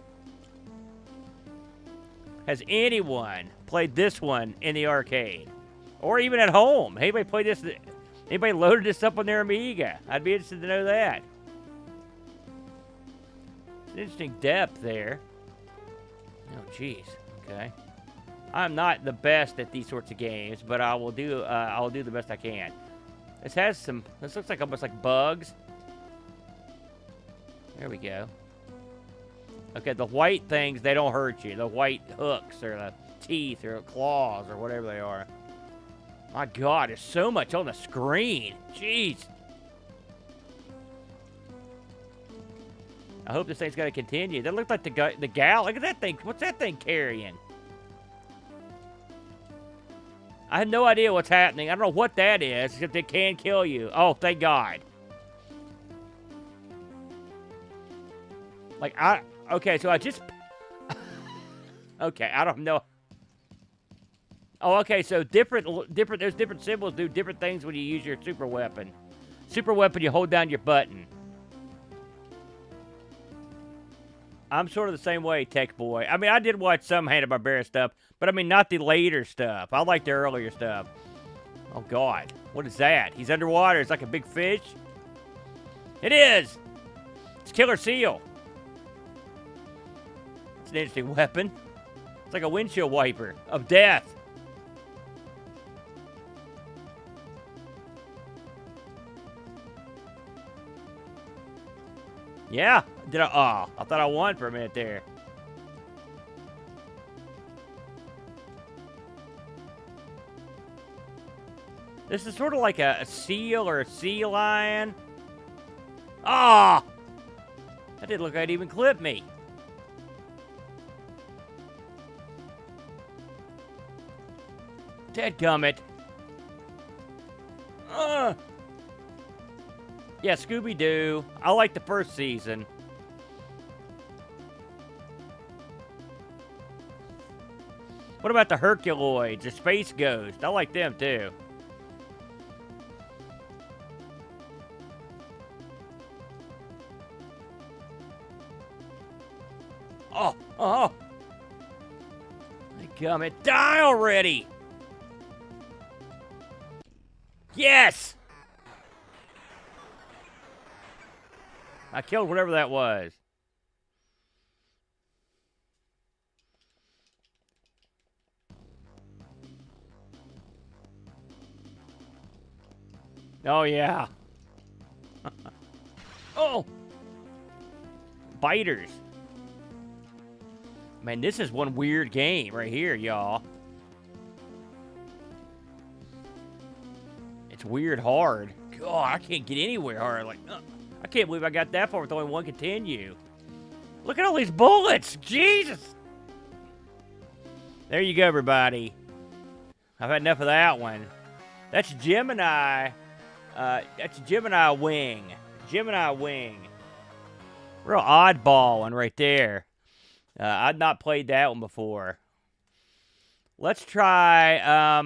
Has anyone played this one in the arcade? Or even at home? Anybody played this? Anybody loaded this up on their Amiga? I'd be interested to know that. It's an interesting depth there. Oh, jeez. Okay. I'm not the best at these sorts of games, but I will do the best I can. This has some. This looks like almost like bugs. There we go. Okay, the white things, they don't hurt you. The white hooks or the teeth or claws or whatever they are. My God, there's so much on the screen. Jeez. I hope this thing's going to continue. That looked like the gal. Look at that thing. What's that thing carrying? I have no idea what's happening. I don't know what that is, except it can kill you. Oh, thank God. Like, okay, so I just... Okay, I don't know. Oh, okay, so there's different symbols do different things when you use your super weapon. Super weapon, you hold down your button. I'm sort of the same way, Tech Boy. I mean, I did watch some Hanna-Barbera stuff, but I mean, not the later stuff. I like the earlier stuff. Oh, God. What is that? He's underwater. It's like a big fish. It is! It's Killer Seal. It's an interesting weapon. It's like a windshield wiper of death. Yeah. I thought I won for a minute there. This is sort of like a seal or a sea lion. Ah! That didn't look like it even clipped me. Dadgummit. Yeah, Scooby-Doo. I like the first season. What about the Herculoids, the Space Ghost? I like them, too. Oh! Dadgummit. Die already! Yes! I killed whatever that was. Oh, yeah. Oh! Biters. Man, this is one weird game right here, y'all. It's weird hard. God, I can't get anywhere hard. Like, I can't believe I got that far with only one continue. Look at all these bullets. Jesus. There you go, everybody. I've had enough of that one. That's Gemini. That's Gemini Wing. Gemini Wing. Real oddball one right there. I'd not played that one before. Let's try...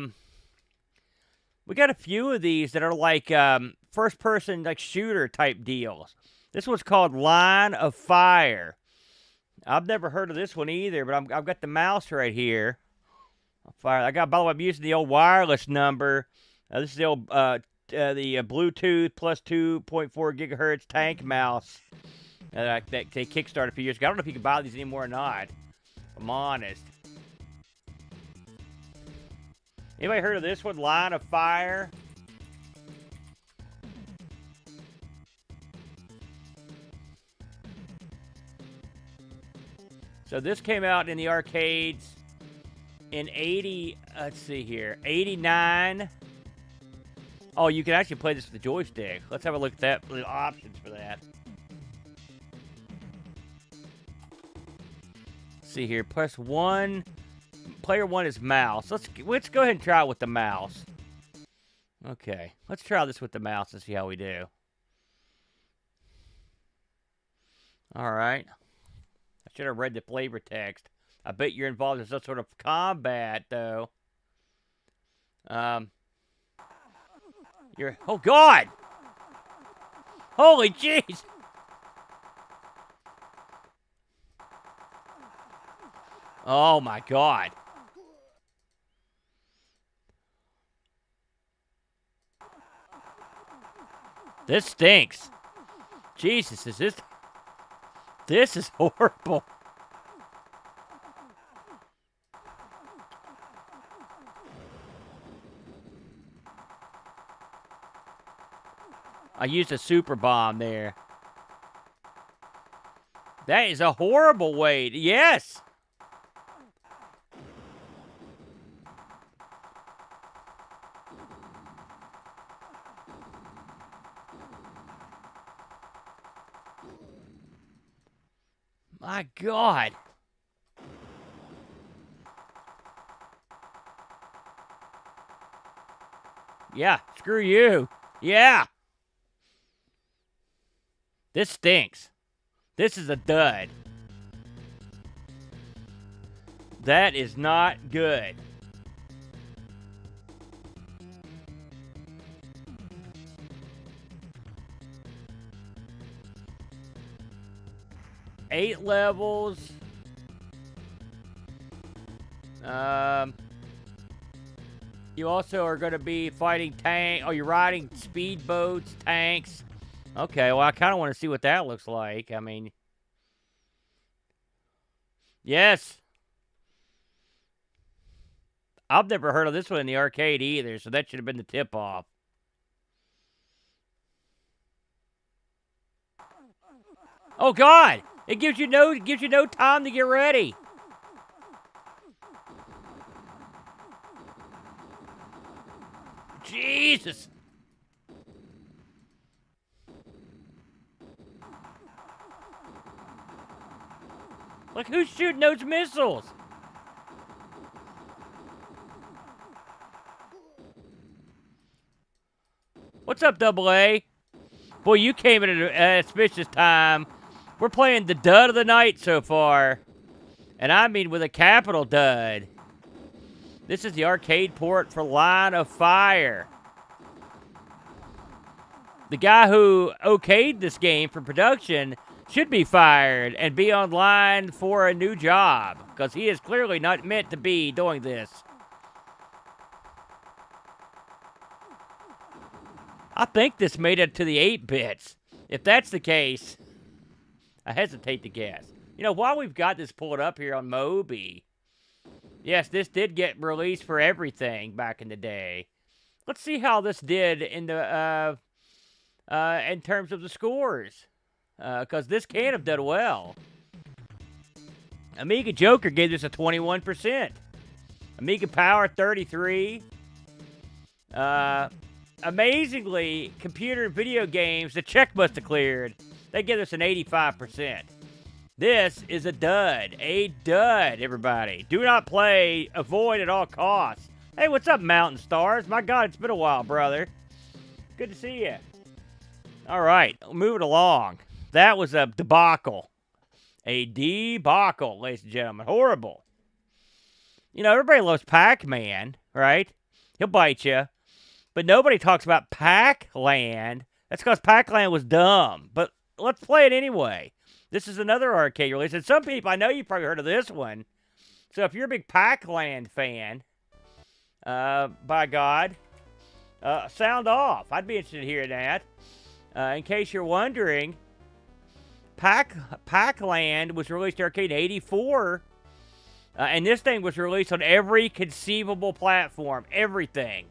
we got a few of these that are like first-person like shooter type deals. This one's called Line of Fire. I've never heard of this one either, but I've got the mouse right here. By the way, I'm using the old wireless number. This is the old the Bluetooth plus 2.4 gigahertz tank mouse that they kickstarted a few years ago. I don't know if you can buy these anymore or not, if I'm honest. Anybody heard of this one? Line of Fire? So this came out in the arcades in 89. Oh, you can actually play this with the joystick. Let's have a look at that, the options for that. Let's see here, press 1. Player 1 is mouse. Let's go ahead and try it with the mouse. Okay, let's try this with the mouse and see how we do. All right. I should have read the flavor text. I bet you're involved in some sort of combat, though. Oh, God! Holy jeez! Oh, my God. This stinks. Jesus, is this... This is horrible. I used a super bomb there. That is a horrible way to... Yes! My God. Yeah, screw you. Yeah. This stinks. This is a dud. That is not good. Eight levels. You also are going to be fighting tank. Oh, you're riding speedboats, tanks. Okay, well, I kind of want to see what that looks like. I mean, yes. I've never heard of this one in the arcade either, so that should have been the tip-off. Oh God! It gives you no time to get ready. Jesus. Like, who's shooting those missiles? What's up, Double A? Boy, you came in at an auspicious time. We're playing the dud of the night so far. And I mean with a capital dud. This is the arcade port for Line of Fire. The guy who okayed this game for production should be fired and be on line for a new job, because he is clearly not meant to be doing this. I think this made it to the 8-bits. If that's the case, I hesitate to guess. You know, while we've got this pulled up here on Moby, yes, this did get released for everything back in the day. Let's see how this did in the in terms of the scores, because this can have done well. Amiga Joker gave this a 21%. Amiga Power 33. Amazingly, computer and video games, the check must have cleared. They give us an 85%. This is a dud. A dud, everybody. Do not play. Avoid at all costs. Hey, what's up, Mountain Stars? My God, it's been a while, brother. Good to see you. All right, moving along. That was a debacle. A debacle, ladies and gentlemen. Horrible. You know, everybody loves Pac-Man, right? He'll bite you. But nobody talks about Pac-Land. That's because Pac-Land was dumb. But let's play it anyway. This is another arcade release. And some people, I know you've probably heard of this one. So if you're a big Pac-Land fan, by God, sound off. I'd be interested in hearing that. In case you're wondering, Pac-Land was released to arcade in '84. And this thing was released on every conceivable platform. Everything.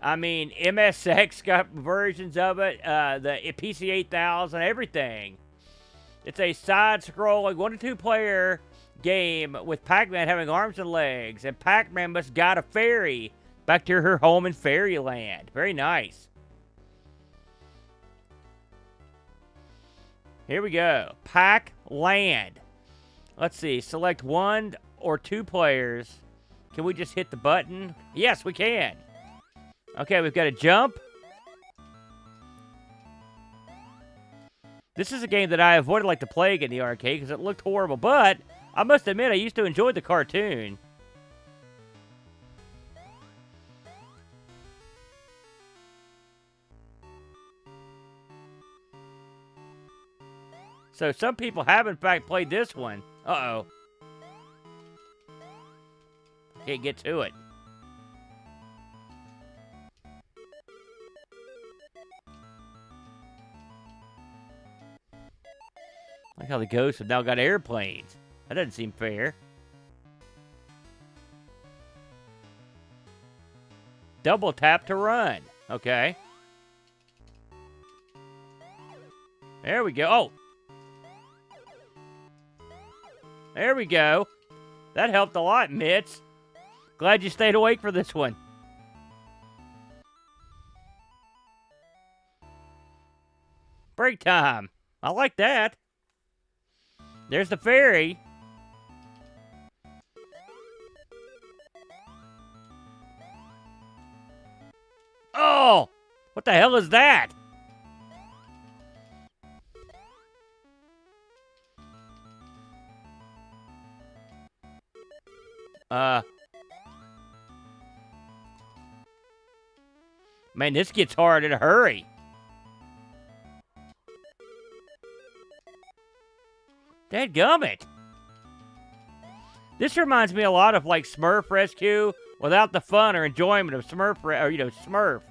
I mean, MSX got versions of it, the PC 8000, everything. It's a side-scrolling 1- to 2-player game with Pac-Man having arms and legs, and Pac-Man must guide a fairy back to her home in Fairyland. Very nice. Here we go. Pac-Land. Let's see. Select 1 or 2 players. Can we just hit the button? Yes, we can. Okay, we've got a jump. This is a game that I avoided like the plague in the arcade because it looked horrible, but I must admit I used to enjoy the cartoon. So some people have in fact played this one. Uh-oh. Can't get to it. Like how the ghosts have now got airplanes. That doesn't seem fair. Double tap to run. Okay. There we go. Oh. There we go. That helped a lot, Mitz. Glad you stayed awake for this one. Break time. I like that. There's the ferry. Oh! What the hell is that? Man, this gets hard in a hurry. Dadgummit. This reminds me a lot of like Smurf Rescue without the fun or enjoyment of Smurf.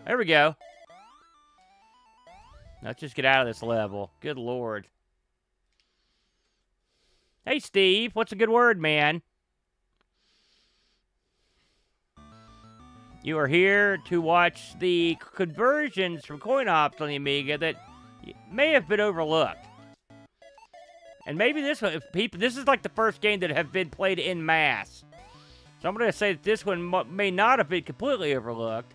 There we go. Let's just get out of this level. Good Lord. Hey, Steve. What's a good word, man? You are here to watch the conversions from coin ops on the Amiga that may have been overlooked. And maybe this one, this is like the first game that have been played in mass. So I'm going to say that this one may not have been completely overlooked.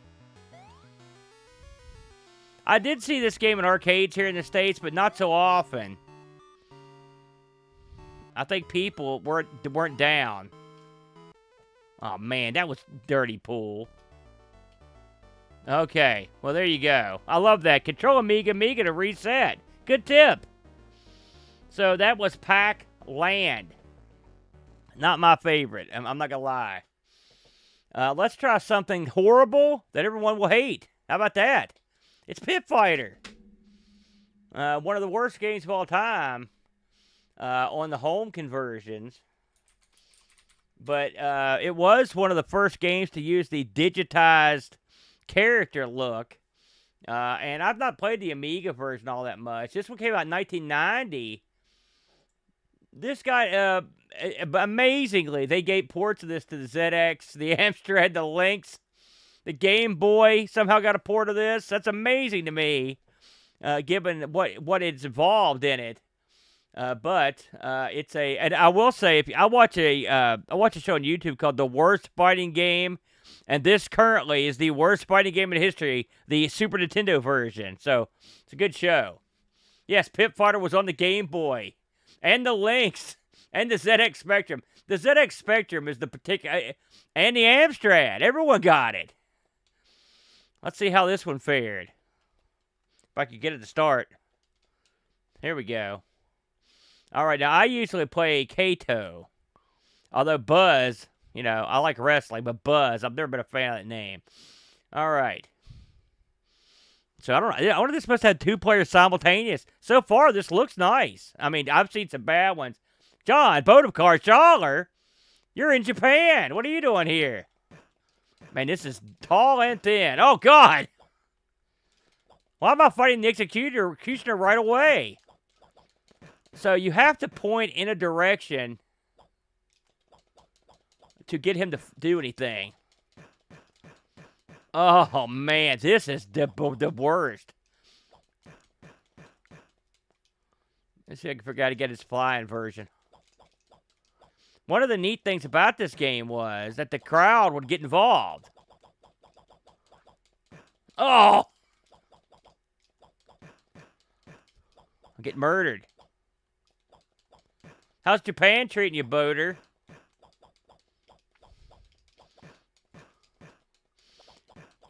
I did see this game in arcades here in the States, but not so often. I think people weren't down. Oh, man, that was dirty pool. Okay, well, there you go. I love that. Control Amiga to reset. Good tip. So that was Pac-Land. Not my favorite. I'm not going to lie. Let's try something horrible that everyone will hate. How about that? It's Pit Fighter. One of the worst games of all time on the home conversions. But it was one of the first games to use the digitized character look. And I've not played the Amiga version all that much. This one came out in 1990. This guy, amazingly, they gave ports of this to the ZX, the Amstrad, the Lynx, the Game Boy somehow got a port of this. That's amazing to me, given what it's involved in it. But it's and I will say, I watch a show on YouTube called The Worst Fighting Game, and this currently is the worst fighting game in history, the Super Nintendo version. So it's a good show. Yes, Pit Fighter was on the Game Boy. And the Lynx, and the ZX Spectrum. The ZX Spectrum is the particular, and the Amstrad. Everyone got it. Let's see how this one fared. If I could get it to start. Here we go. All right, now I usually play Kato. Although Buzz, I like wrestling, but Buzz, I've never been a fan of that name. All right. So, I wonder if this must have 2 players simultaneous. So far, this looks nice. I mean, I've seen some bad ones. John, Bodekar Schaller, you're in Japan. What are you doing here? Man, this is tall and thin. Oh, God. Why am I fighting the executioner right away? So, you have to point in a direction to get him to do anything. Oh, man, this is the worst. Let's see if I can figure out how to get his flying version. One of the neat things about this game was that the crowd would get involved. Oh! I'll get murdered. How's Japan treating you, Boater?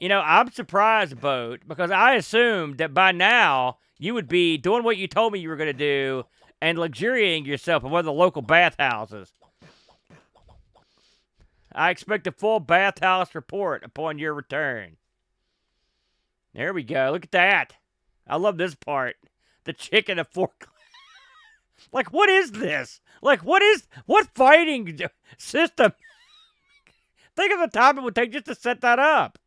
I'm surprised, Boat, because I assumed that by now you would be doing what you told me you were going to do and luxuriating yourself in one of the local bathhouses. I expect a full bathhouse report upon your return. There we go. Look at that. I love this part. The chicken and fork. Like, what is this? Like, what fighting system? Think of the time it would take just to set that up.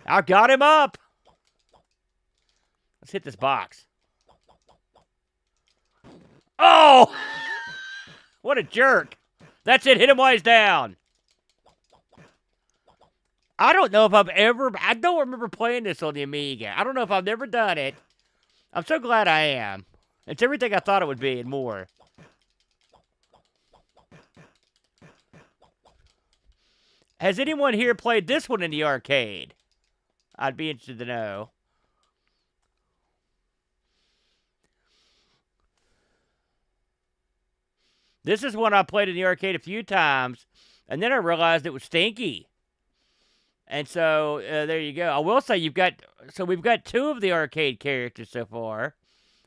I got him up. Let's hit this box. Oh! What a jerk. That's it. Hit him while he's down. I don't know if I don't remember playing this on the Amiga. I don't know if I've never done it. I'm so glad I am. It's everything I thought it would be and more. Has anyone here played this one in the arcade? I'd be interested to know. This is one I played in the arcade a few times, and then I realized it was stinky. And so, there you go. I will say we've got 2 of the arcade characters so far.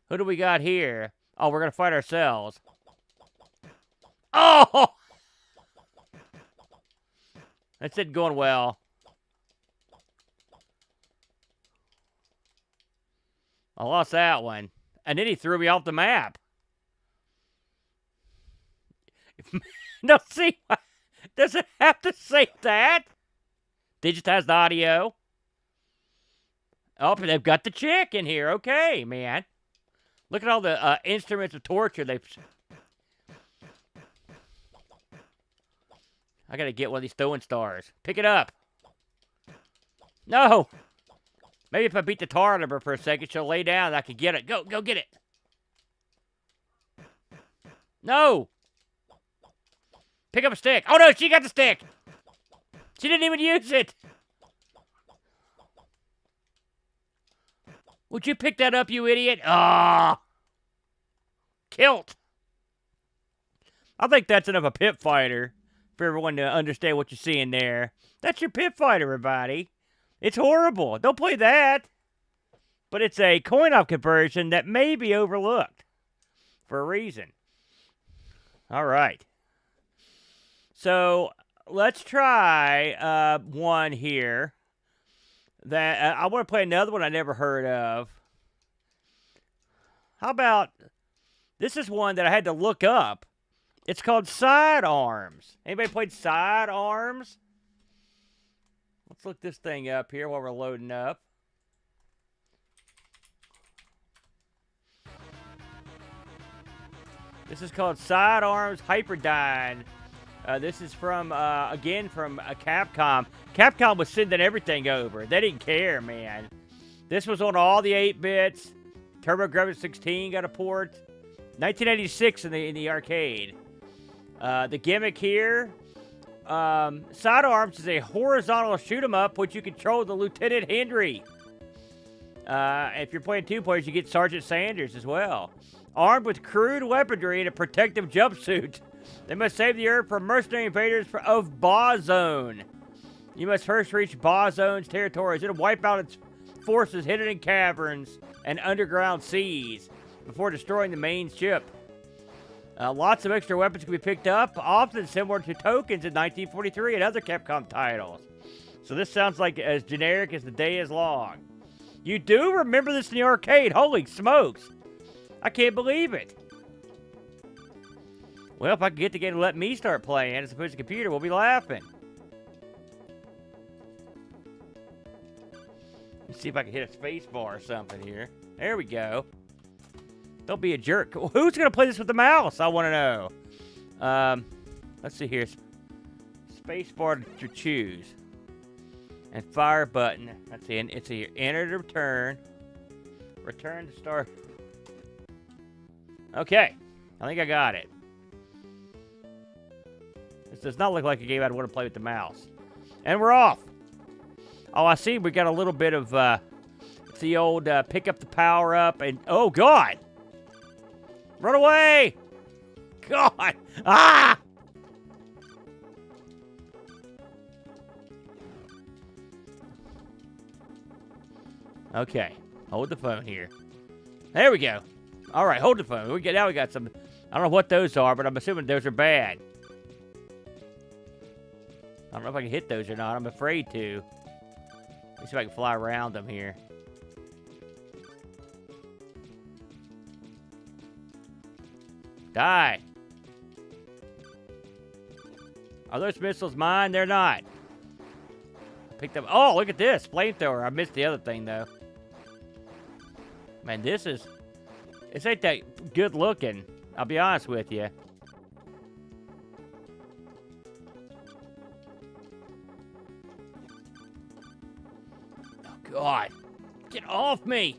Who do we got here? Oh, we're going to fight ourselves. Oh! That's it going well. I lost that one. And then he threw me off the map. No, see, does it have to say that? Digitized audio. Oh, they've got the chick in here. Okay, man. Look at all the instruments of torture they've... I gotta get one of these throwing stars. Pick it up. No! Maybe if I beat the tar out of her for a second, she'll lay down and I can get it. Go get it. No! Pick up a stick. Oh, no, she got the stick. She didn't even use it. Would you pick that up, you idiot? Ah! Kilt. I think that's enough of a pit fighter for everyone to understand what you're seeing there. That's your pit fighter, everybody. It's horrible. Don't play that. But it's a coin-op conversion that may be overlooked for a reason. All right. So let's try one here that I want to play another one I never heard of. How about this is one that I had to look up. It's called Sidearms. Anybody played Sidearms? Let's look this thing up here while we're loading up. This is called Sidearms Hyperdyne. This is from, again, from Capcom. Capcom was sending everything over. They didn't care, man. This was on all the 8-bits. TurboGrafx 16 got a port. 1986 in the arcade. The gimmick here, Sidearms is a horizontal shoot-'em-up which you control the Lieutenant Henry. If you're playing 2 players, you get Sergeant Sanders as well. Armed with crude weaponry and a protective jumpsuit, they must save the Earth from mercenary invaders of Ba Zone. You must first reach Ba Zone's territories. It'll wipe out its forces hidden in caverns and underground seas before destroying the main ship. Lots of extra weapons can be picked up, often similar to tokens in 1943 and other Capcom titles. So this sounds like as generic as the day is long. You do remember this in the arcade? Holy smokes! I can't believe it. Well, if I can get the game to let me start playing as opposed to the computer, we'll be laughing. Let's see if I can hit a space bar or something here. There we go. Don't be a jerk. Who's going to play this with the mouse? I want to know. Let's see here. Space bar to choose. And fire button. Let's see. It's here. Enter to return. Return to start. Okay. I think I got it. This does not look like a game I'd want to play with the mouse. And we're off. Oh, I see we got a little bit of, it's the old pick up the power up and, oh, God. Run away. God. Ah. Okay. Hold the phone here. There we go. All right, hold the phone. Now we got some, I don't know what those are, but I'm assuming those are bad. I don't know if I can hit those or not. I'm afraid to. Let's see if I can fly around them here. Die. Are those missiles mine? They're not. Picked up. Oh, look at this. Flamethrower. I missed the other thing, though. Man, this ain't that good looking. I'll be honest with you. Oh, God. Get off me.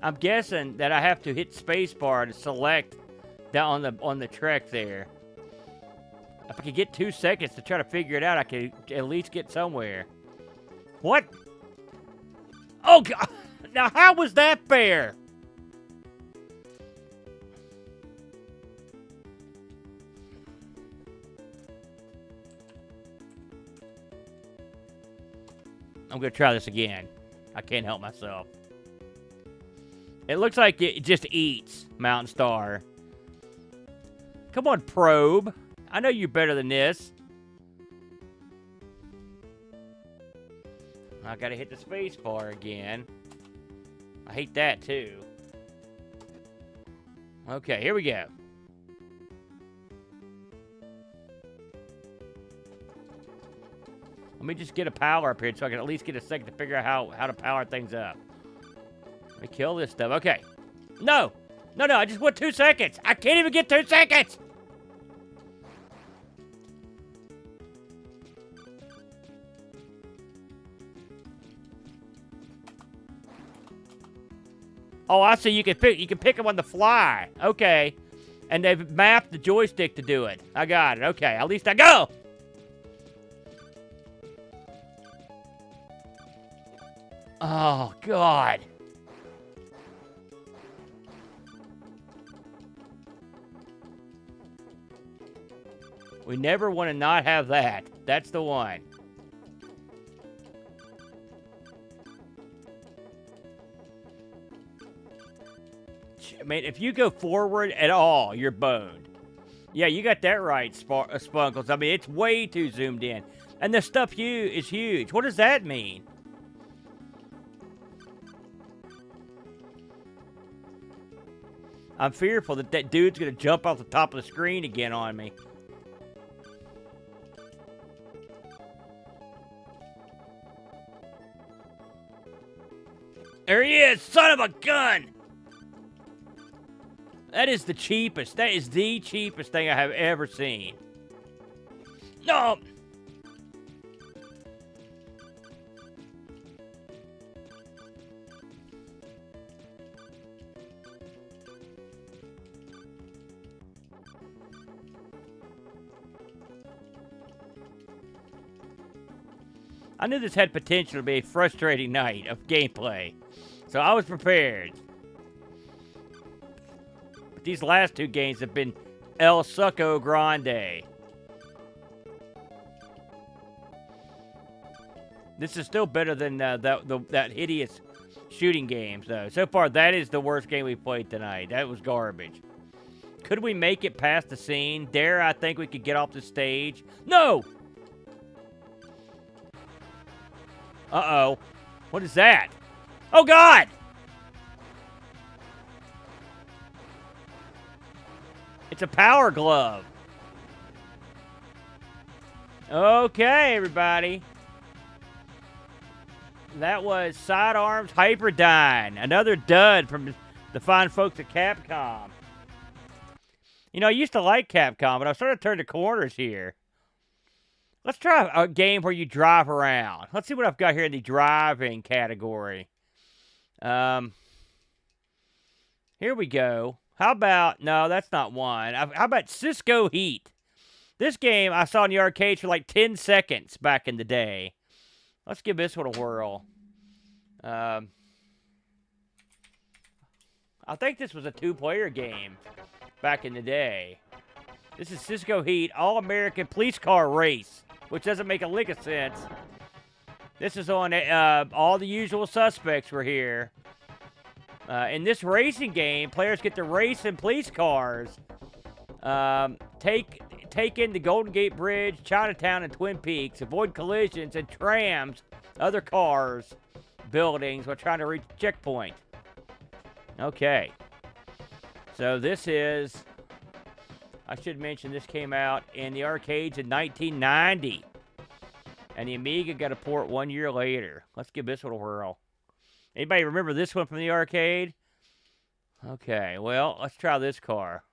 I'm guessing that I have to hit spacebar to select down on the trek there. If I could get 2 seconds to try to figure it out, I could at least get somewhere. What? Oh, God. Now, how was that fair? I'm going to try this again. I can't help myself. It looks like it just eats Mountain Star. Come on, probe. I know you're better than this. I gotta hit the space bar again. I hate that, too. Okay, here we go. Let me just get a power up here so I can at least get a second to figure out how to power things up. Let me kill this stuff. Okay. No! No, I just want 2 seconds! I can't even get 2 seconds! Oh, I see. You can pick them on the fly. Okay. And they've mapped the joystick to do it. I got it. Okay. At least I go. Oh, God. We never want to not have that. That's the one. I mean, if you go forward at all, you're boned. Yeah, you got that right, Spunkles. I mean, it's way too zoomed in. And the stuff is huge. What does that mean? I'm fearful that that dude's going to jump off the top of the screen again on me. There he is, son of a gun! That is the cheapest. That is the cheapest thing I have ever seen. No! I knew this had potential to be a frustrating night of gameplay, so I was prepared. But these last two games have been El Succo Grande. This is still better than that hideous shooting games, though. So far, that is the worst game we played tonight. That was garbage. Could we make it past the scene? Dare I think we could get off the stage? No! Uh-oh. What is that? Oh, God! It's a power glove. Okay, everybody. That was Sidearms Hyperdyne. Another dud from the fine folks at Capcom. You know, I used to like Capcom, but I'm starting to turn the corners here. Let's try a game where you drive around. Let's see what I've got here in the driving category. Here we go. How about... No, that's not one. How about Cisco Heat? This game I saw in the arcades for like 10 seconds back in the day. Let's give this one a whirl. I think this was a two-player game back in the day. This is Cisco Heat, All-American Police Car Race, which doesn't make a lick of sense. This is on All the Usual Suspects were here. In this racing game, players get to race in police cars, take in the Golden Gate Bridge, Chinatown, and Twin Peaks, avoid collisions and trams, other cars, buildings while trying to reach a checkpoint. Okay. So this is, I should mention, this came out in the arcades in 1990. And the Amiga got a port 1 year later. Let's give this one a whirl. Anybody remember this one from the arcade? Okay, well, let's try this car.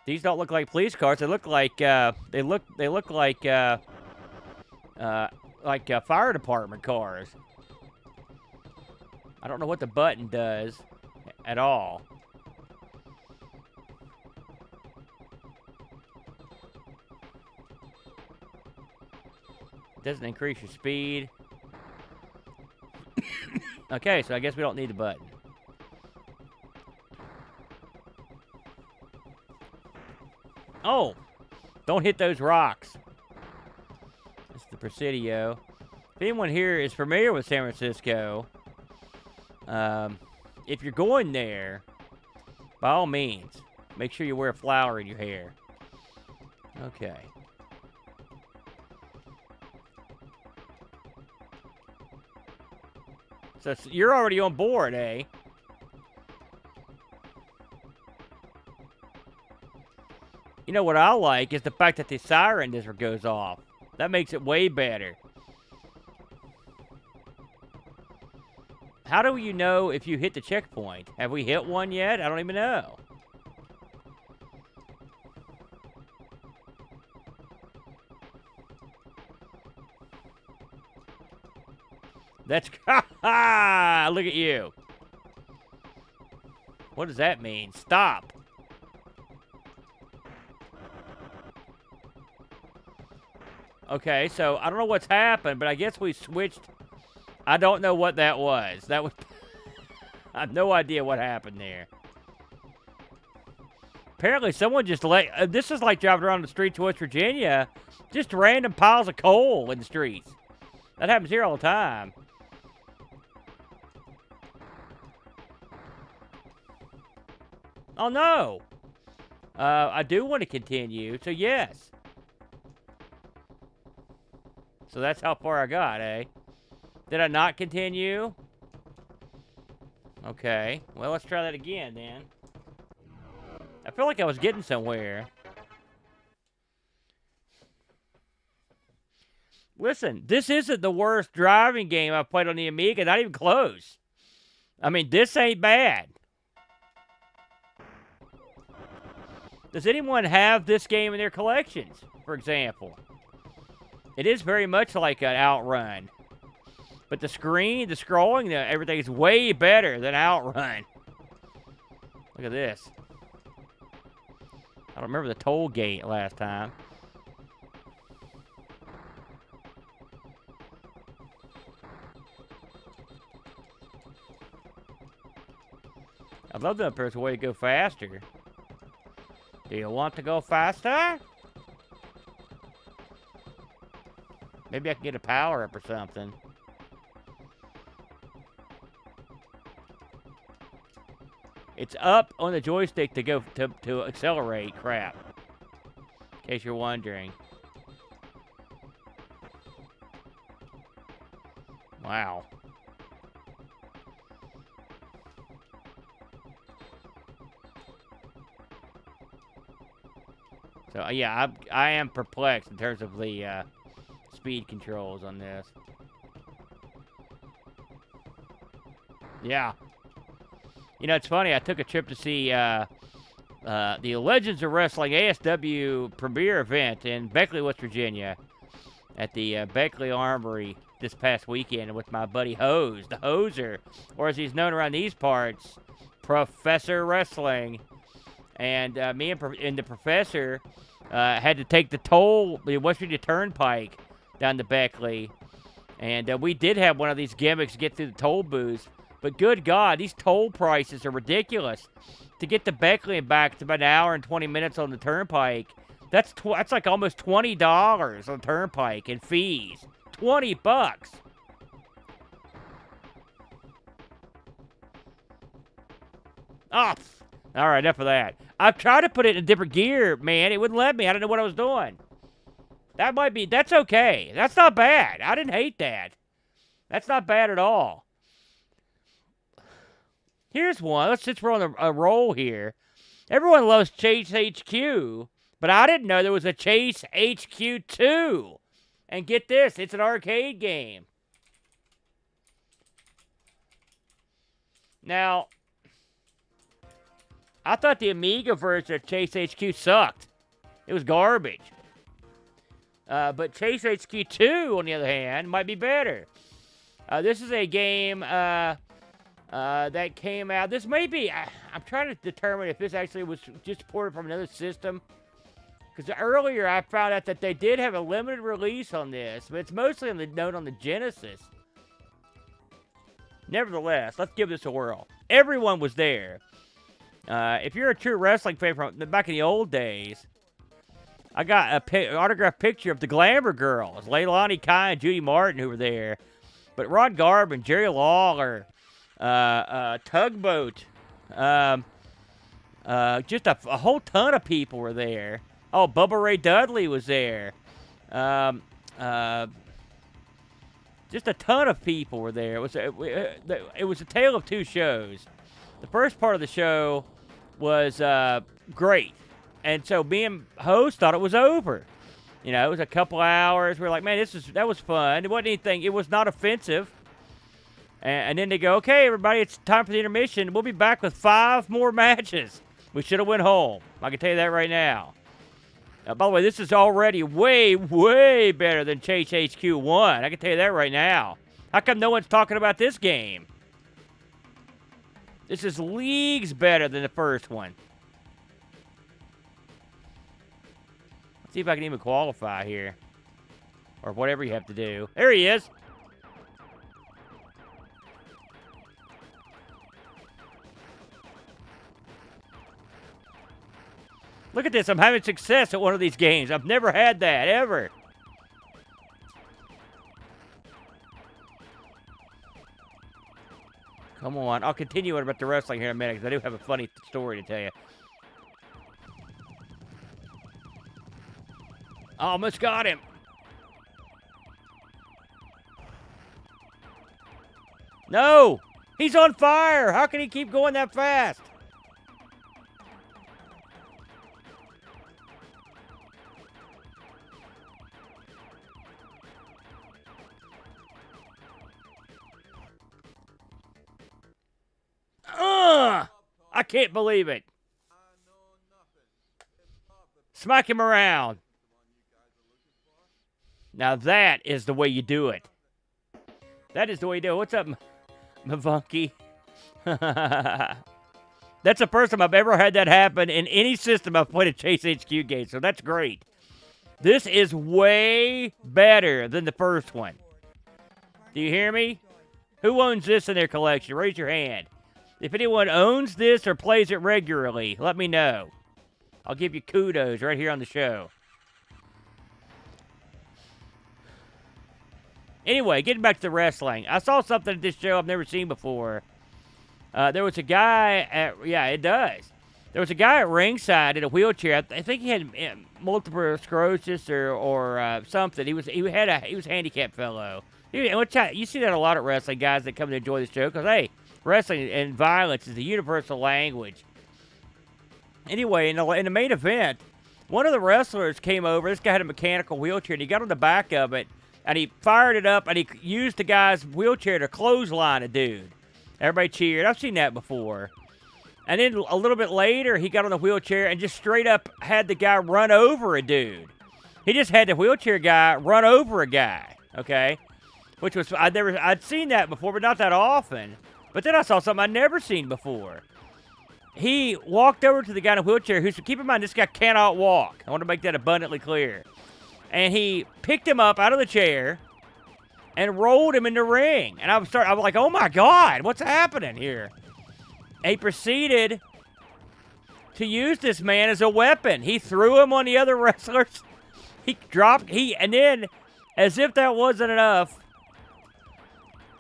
These don't look like police cars. They look like fire department cars. I don't know what the button does at all. It doesn't increase your speed. Okay, so I guess we don't need the button. Oh! Don't hit those rocks. It's the Presidio. If anyone here is familiar with San Francisco, if you're going there, by all means, make sure you wear a flower in your hair. Okay. So you're already on board, eh? You know what I like is the fact that the siren never goes off. That makes it way better. How do you know if you hit the checkpoint? Have we hit one yet? I don't even know. That's... Ha! Look at you. What does that mean? Stop. Okay, so I don't know what's happened, but I guess we switched. I don't know what that was. That was... I have no idea what happened there. Apparently someone just let... this is like driving around the streets of West Virginia. Just random piles of coal in the streets. That happens here all the time. Oh, no. I do want to continue, so yes. So that's how far I got, eh? Did I not continue? Okay. Well, let's try that again, then. I feel like I was getting somewhere. Listen, this isn't the worst driving game I've played on the Amiga. Not even close. I mean, this ain't bad. Does anyone have this game in their collections, for example? It is very much like an Outrun. But the screen, the scrolling, everything is way better than Outrun. Look at this. I don't remember the toll gate last time. I'd love that if there's a way to go faster. Do you want to go faster? Maybe I can get a power-up or something. It's up on the joystick to go to accelerate crap. In case you're wondering. Wow. So yeah, I am perplexed in terms of the speed controls on this. Yeah. You know, it's funny. I took a trip to see the Legends of Wrestling ASW premiere event in Beckley, West Virginia, at the Beckley Armory this past weekend with my buddy Hose, the Hoser, or as he's known around these parts, Professor Wrestling. And me and the Professor had to take the West Virginia Turnpike down to Beckley. And we did have one of these gimmicks to get through the toll booths. But good God, these toll prices are ridiculous. To get to Beckley and back, it's about an hour and 20 minutes on the Turnpike. That's like almost $20 on the Turnpike in fees. $20. Oh, all right, enough of that. I've tried to put it in a different gear, man. It wouldn't let me. I didn't know what I was doing. That's okay. That's not bad. I didn't hate that. That's not bad at all. Here's one. Since we're on a roll here. Everyone loves Chase HQ, but I didn't know there was a Chase HQ 2. And get this, it's an arcade game. Now, I thought the Amiga version of Chase HQ sucked. It was garbage. But Chase HQ 2, on the other hand, might be better. This is a game that came out. This may be... I'm trying to determine if this actually was just ported from another system. Because earlier I found out that they did have a limited release on this, but it's mostly known on the Genesis. Nevertheless, let's give this a whirl. Everyone was there. If you're a true wrestling fan from back in the old days, I got an autographed picture of the Glamour Girls, Leilani Kai and Judy Martin, who were there. But Ron Garvin, Jerry Lawler, Tugboat, just a whole ton of people were there. Oh, Bubba Ray Dudley was there. Just a ton of people were there. It was a tale of two shows. The first part of the show was great. And so being host thought it was over. You know, it was a couple hours. We were like, man, that was fun. It wasn't anything. It was not offensive. And then they go, okay, everybody, it's time for the intermission. We'll be back with 5 more matches. We should have went home. I can tell you that right now. By the way, this is already way, way better than Chase HQ 1. I can tell you that right now. How come no one's talking about this game? This is leagues better than the first one. Let's see if I can even qualify here. Or whatever you have to do. There he is. Look at this. I'm having success at one of these games. I've never had that, ever. Come on. I'll continue about the wrestling here in a minute because I do have a funny story to tell you. Almost got him. No! He's on fire! How can he keep going that fast? I can't believe it. Smack him around. Now that is the way you do it. That is the way you do it. What's up, Mavunky? That's the first time I've ever had that happen in any system I've played a Chase HQ game, so that's great. This is way better than the first one. Do you hear me? Who owns this in their collection? Raise your hand. If anyone owns this or plays it regularly, let me know. I'll give you kudos right here on the show. Anyway, getting back to the wrestling. I saw something at this show I've never seen before. There was a guy at... Yeah, it does. There was a guy at ringside in a wheelchair. I think he had multiple sclerosis or something. He was a handicapped fellow. You see that a lot at wrestling, guys that come to enjoy the show. Because, hey, wrestling and violence is a universal language. Anyway, in the main event, one of the wrestlers came over. This guy had a mechanical wheelchair, and he got on the back of it, and he fired it up, and he used the guy's wheelchair to clothesline a dude. Everybody cheered. I've seen that before. And then a little bit later, he got on the wheelchair and just straight up had the guy run over a dude. He just had the wheelchair guy run over a guy, okay? Which was, I'd seen that before, but not that often. But then I saw something I'd never seen before. He walked over to the guy in a wheelchair who's, keep in mind, this guy cannot walk. I want to make that abundantly clear. And he picked him up out of the chair and rolled him in the ring. And I was like, oh my God, what's happening here? And he proceeded to use this man as a weapon. He threw him on the other wrestlers. And then, as if that wasn't enough,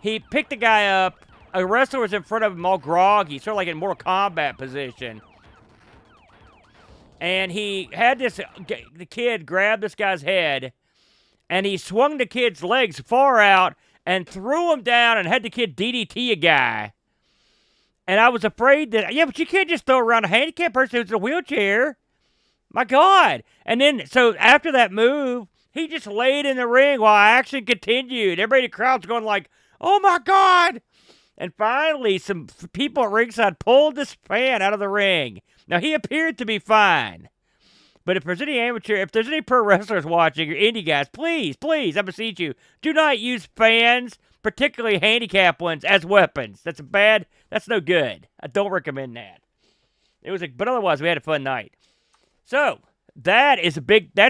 he picked the guy up. A wrestler was in front of him all groggy, sort of like in Mortal Kombat position. And he had the kid grab this guy's head, and he swung the kid's legs far out and threw him down and had the kid DDT a guy. And I was afraid that, yeah, but you can't just throw around a handicapped person who's in a wheelchair. My God. And then, so after that move, he just laid in the ring while action continued. Everybody in the crowd's going like, oh my God. And finally, some people at ringside pulled this fan out of the ring. Now, he appeared to be fine. But if there's any pro wrestlers watching or indie guys, please, I beseech you, do not use fans, particularly handicapped ones, as weapons. That's no good. I don't recommend that. But otherwise, we had a fun night. So, that's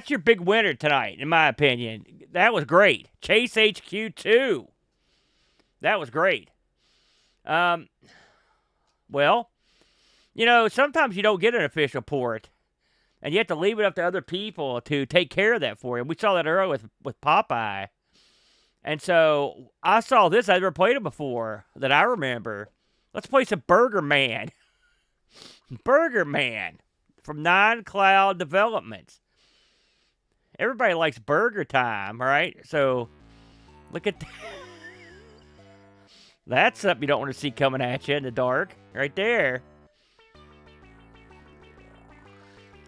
your big winner tonight, in my opinion. That was great. Chase HQ 2. That was great. Well, sometimes you don't get an official port. And you have to leave it up to other people to take care of that for you. We saw that earlier with Popeye. And so I saw this. I'd never played it before that I remember. Let's play some Burger Man. Burger Man from Nine Cloud Developments. Everybody likes BurgerTime, right? So look at that. That's something you don't want to see coming at you in the dark. Right there.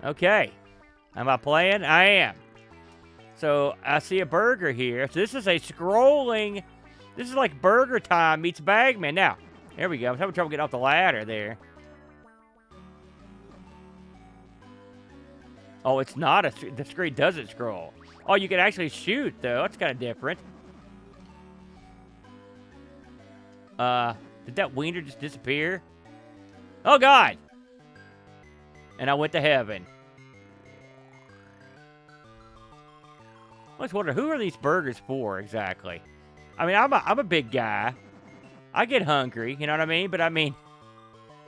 Okay. Am I playing? I am. So, I see a burger here. So, this is a scrolling... This is like BurgerTime meets Bagman. Now, there we go. I'm having trouble getting off the ladder there. Oh, it's not the screen doesn't scroll. Oh, you can actually shoot, though. That's kind of different. Did that wiener just disappear? Oh, God! And I went to heaven. I was wondering, who are these burgers for exactly? I mean, I'm a big guy. I get hungry, you know what I mean? But I mean,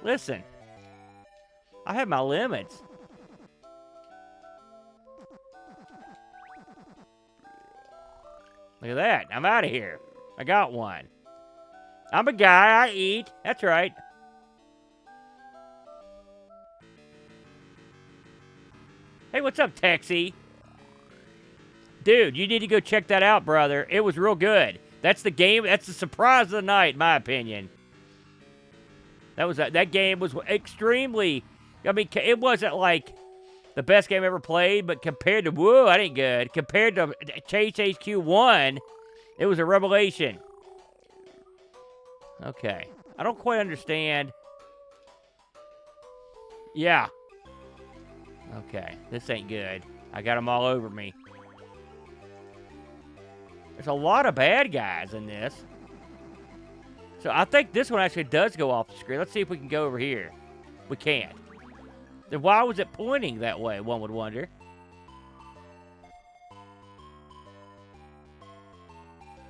listen. I have my limits. Look at that. I'm out of here. I got one. I'm a guy. I eat. That's right. Hey, what's up, Texie? Dude, you need to go check that out, brother. It was real good. That's the game. That's the surprise of the night, in my opinion. That game was extremely... I mean, it wasn't like the best game ever played, but compared to... Whoa, that ain't good. Compared to Chase HQ 1, it was a revelation. Okay. I don't quite understand. Yeah. Okay. This ain't good. I got them all over me. There's a lot of bad guys in this. So I think this one actually does go off the screen. Let's see if we can go over here. We can't. Then why was it pointing that way, one would wonder.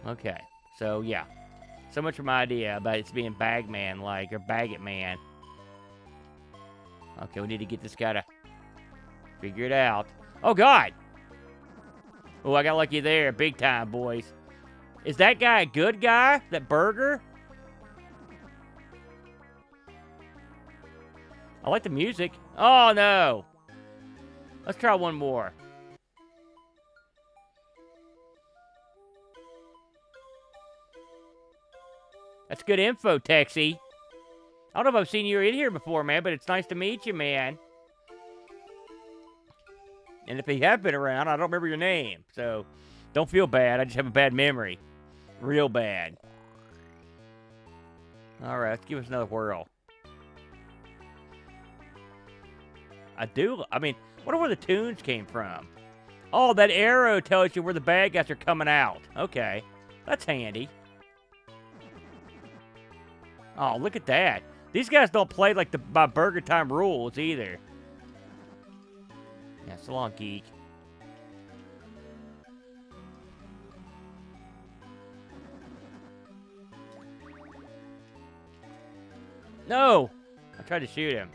Okay. So, yeah. So much for my idea about it being Bagman-like, or Baggett-Man. Okay, we need to get this guy to figure it out. Oh, God! Oh, I got lucky there. Big time, boys. Is that guy a good guy? That burger? I like the music. Oh, no. Let's try one more. That's good info, Texie. I don't know if I've seen you in here before, man, but it's nice to meet you, man. And if you have been around, I don't remember your name. So, don't feel bad. I just have a bad memory. Real bad. Alright, let's give us another whirl. I mean, wonder where the tunes came from. Oh, that arrow tells you where the bad guys are coming out. Okay. That's handy. Oh, look at that. These guys don't play like by BurgerTime rules either. Yeah, so long, geek. No! I tried to shoot him.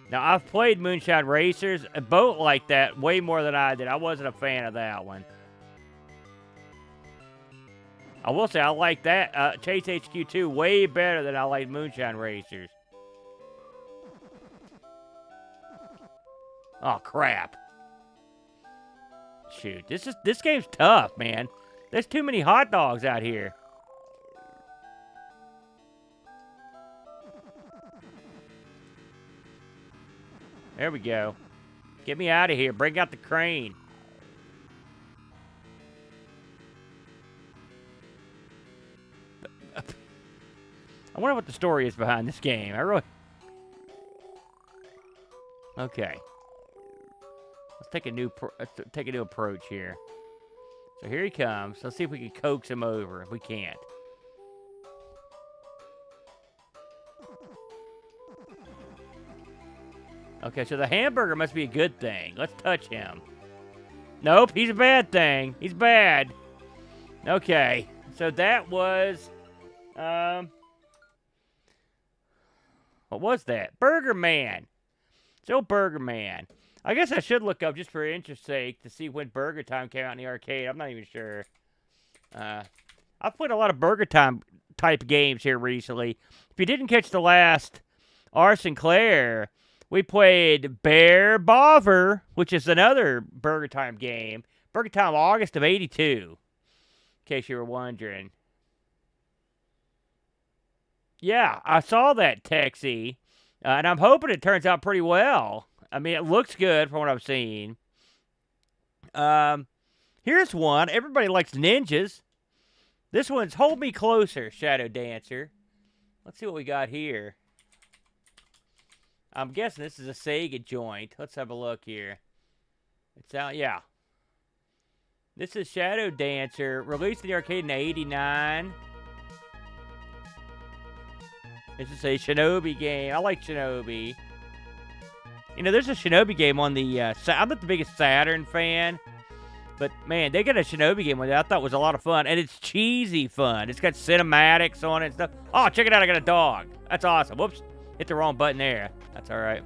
Now, I've played Moonshine Racers, a boat like that, way more than I did. I wasn't a fan of that one. I will say, I like that Chase HQ 2 way better than I like Moonshine Racers. Oh, crap. Shoot, this game's tough, man. There's too many hot dogs out here. There we go. Get me out of here. Bring out the crane. I wonder what the story is behind this game. I really... Okay. Let's take a new approach here. So here he comes. Let's see if we can coax him over. We can't. Okay, so the hamburger must be a good thing. Let's touch him. Nope, he's a bad thing. He's bad. Okay, so that was... What was that? Burger Man. So Burger Man. I guess I should look up just for interest's sake to see when BurgerTime came out in the arcade. I'm not even sure. I've played a lot of BurgerTime type games here recently. If you didn't catch the last R. Sinclair, we played Bear Bover, which is another BurgerTime game. BurgerTime August of '82, in case you were wondering. Yeah, I saw that, Texie, and I'm hoping it turns out pretty well. I mean, it looks good from what I've seen. Here's one. Everybody likes ninjas. This one's Hold Me Closer, Shadow Dancer. Let's see what we got here. I'm guessing this is a Sega joint. Let's have a look here. It's out, yeah. This is Shadow Dancer, released in the arcade in '89. This is a Shinobi game. I like Shinobi. You know, there's a Shinobi game on the... I'm not the biggest Saturn fan, but, man, they got a Shinobi game that I thought was a lot of fun, and it's cheesy fun. It's got cinematics on it and stuff. Oh, check it out. I got a dog. That's awesome. Whoops. Hit the wrong button there. That's all right.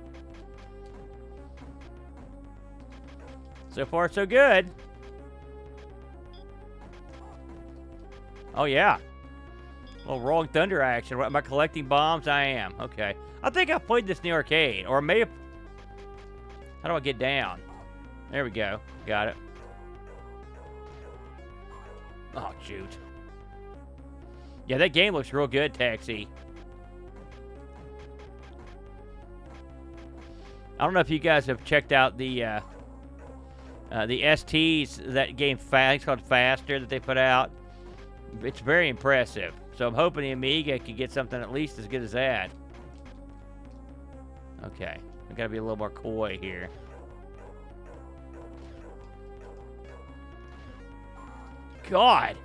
So far, so good. Oh, yeah. A little Rolling Thunder action. Am I collecting bombs? I am. Okay. I think I played this in the arcade. Or may have... How do I get down? There we go. Got it. Oh, shoot. Yeah, that game looks real good, Taxi. I don't know if you guys have checked out the STs, that game, I think it's called Faster, that they put out. It's very impressive. So I'm hoping the Amiga can get something at least as good as that. Okay. I've got to be a little more coy here. God!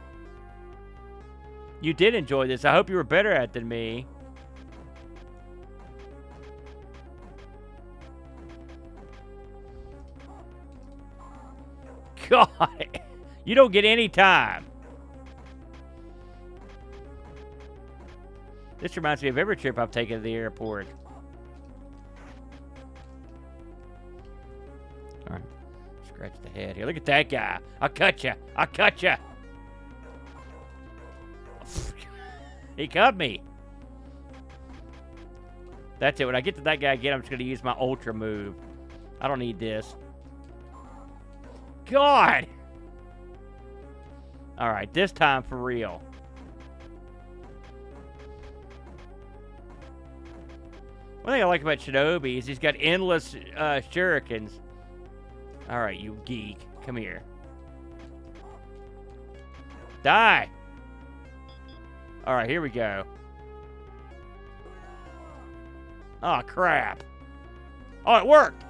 You did enjoy this. I hope you were better at it than me. God! You don't get any time. This reminds me of every trip I've taken to the airport. All right. Scratch the head here. Look at that guy. I'll cut you. I'll cut you. He cut me. That's it. When I get to that guy again, I'm just going to use my ultra move. I don't need this. God! All right. This time for real. One thing I like about Shinobi is he's got endless shurikens. All right, you geek. Come here. Die! All right, here we go. Oh, crap. Oh, it worked!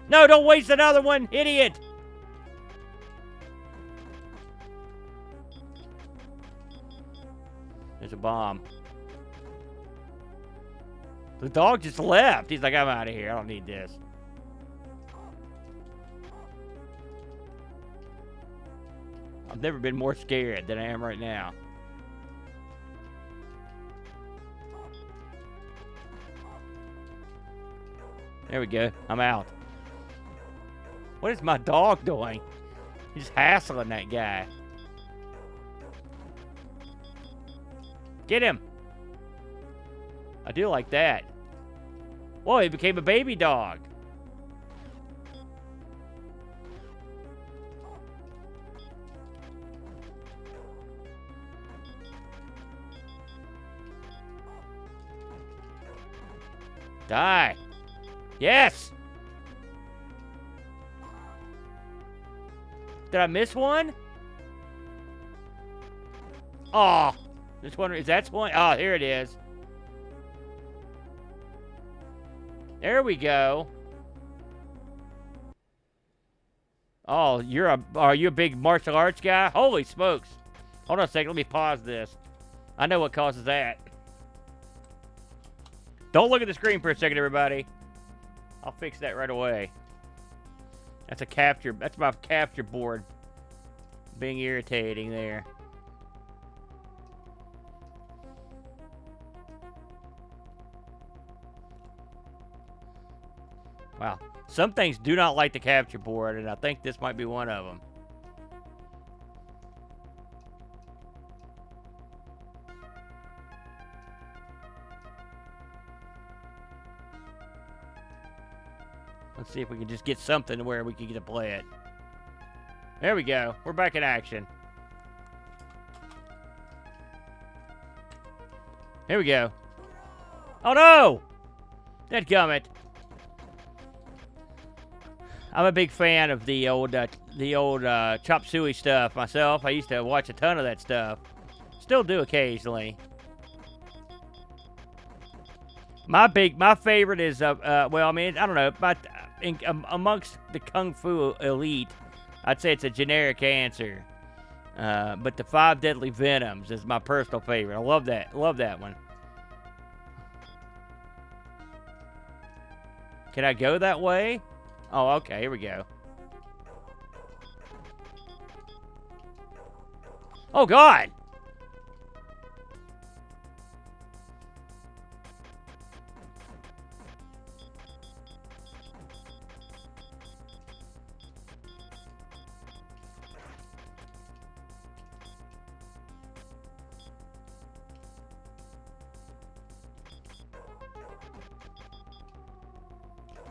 No, don't waste another one, idiot! There's a bomb. The dog just left. He's like, I'm out of here. I don't need this. I've never been more scared than I am right now. There we go. I'm out. What is my dog doing? He's hassling that guy. Get him. I do like that. Whoa, he became a baby dog. Die. Yes. Did I miss one? Oh, this one is that one. Oh, here it is. There we go. Oh, are you a big martial arts guy? Holy smokes. Hold on a second. Let me pause this. I know what causes that. Don't look at the screen for a second, everybody. I'll fix that right away. That's a capture. That's my capture board being irritating there. Wow. Some things do not like the capture board, and I think this might be one of them. Let's see if we can just get something to where we can get to play it. There we go. We're back in action. Here we go. Oh no! Dadgummit. I'm a big fan of the old chop suey stuff myself. I used to watch a ton of that stuff. Still do occasionally. My favorite is well, I mean, I don't know, but amongst the Kung Fu elite, I'd say it's a generic answer. But the 5 Deadly Venoms is my personal favorite. I love that. Love that one. Can I go that way? Oh, okay. Here we go. Oh, God.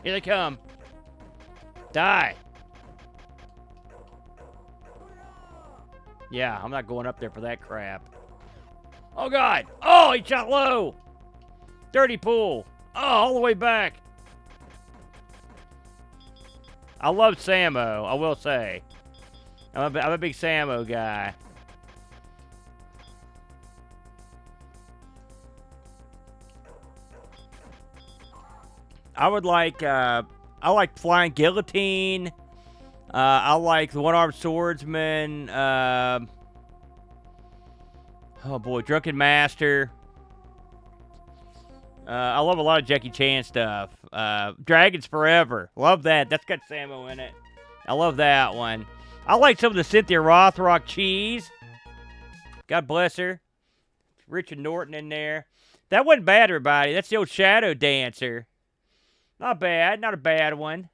Here they come. Die. Yeah, I'm not going up there for that crap. Oh, God. Oh, he shot low. Dirty pool. Oh, all the way back. I love Samo, I will say. I'm a big Samo guy. I like Flying Guillotine. I like the One-Armed Swordsman. Oh boy, Drunken Master. I love a lot of Jackie Chan stuff. Dragons Forever. Love that. That's got Samo in it. I love that one. I like some of the Cynthia Rothrock cheese. God bless her. Richard Norton in there. That wasn't bad, everybody. That's the old Shadow Dancer. Not bad. Not a bad one.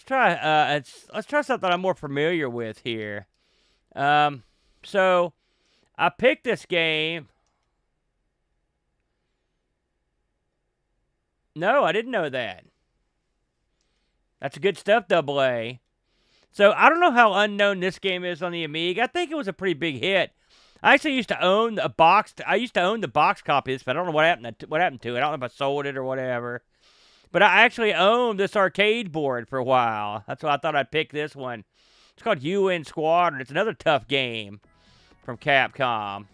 Let's try something I'm more familiar with here. So I picked this game. No, I didn't know that. That's good stuff, Double A. So I don't know how unknown this game is on the Amiga. I think it was a pretty big hit. I actually used to own a box. I used to own the box copy of this, but I don't know what happened to it. I don't know if I sold it or whatever. But I actually owned this arcade board for a while. That's why I thought I'd pick this one. It's called UN Squadron. It's another tough game from Capcom.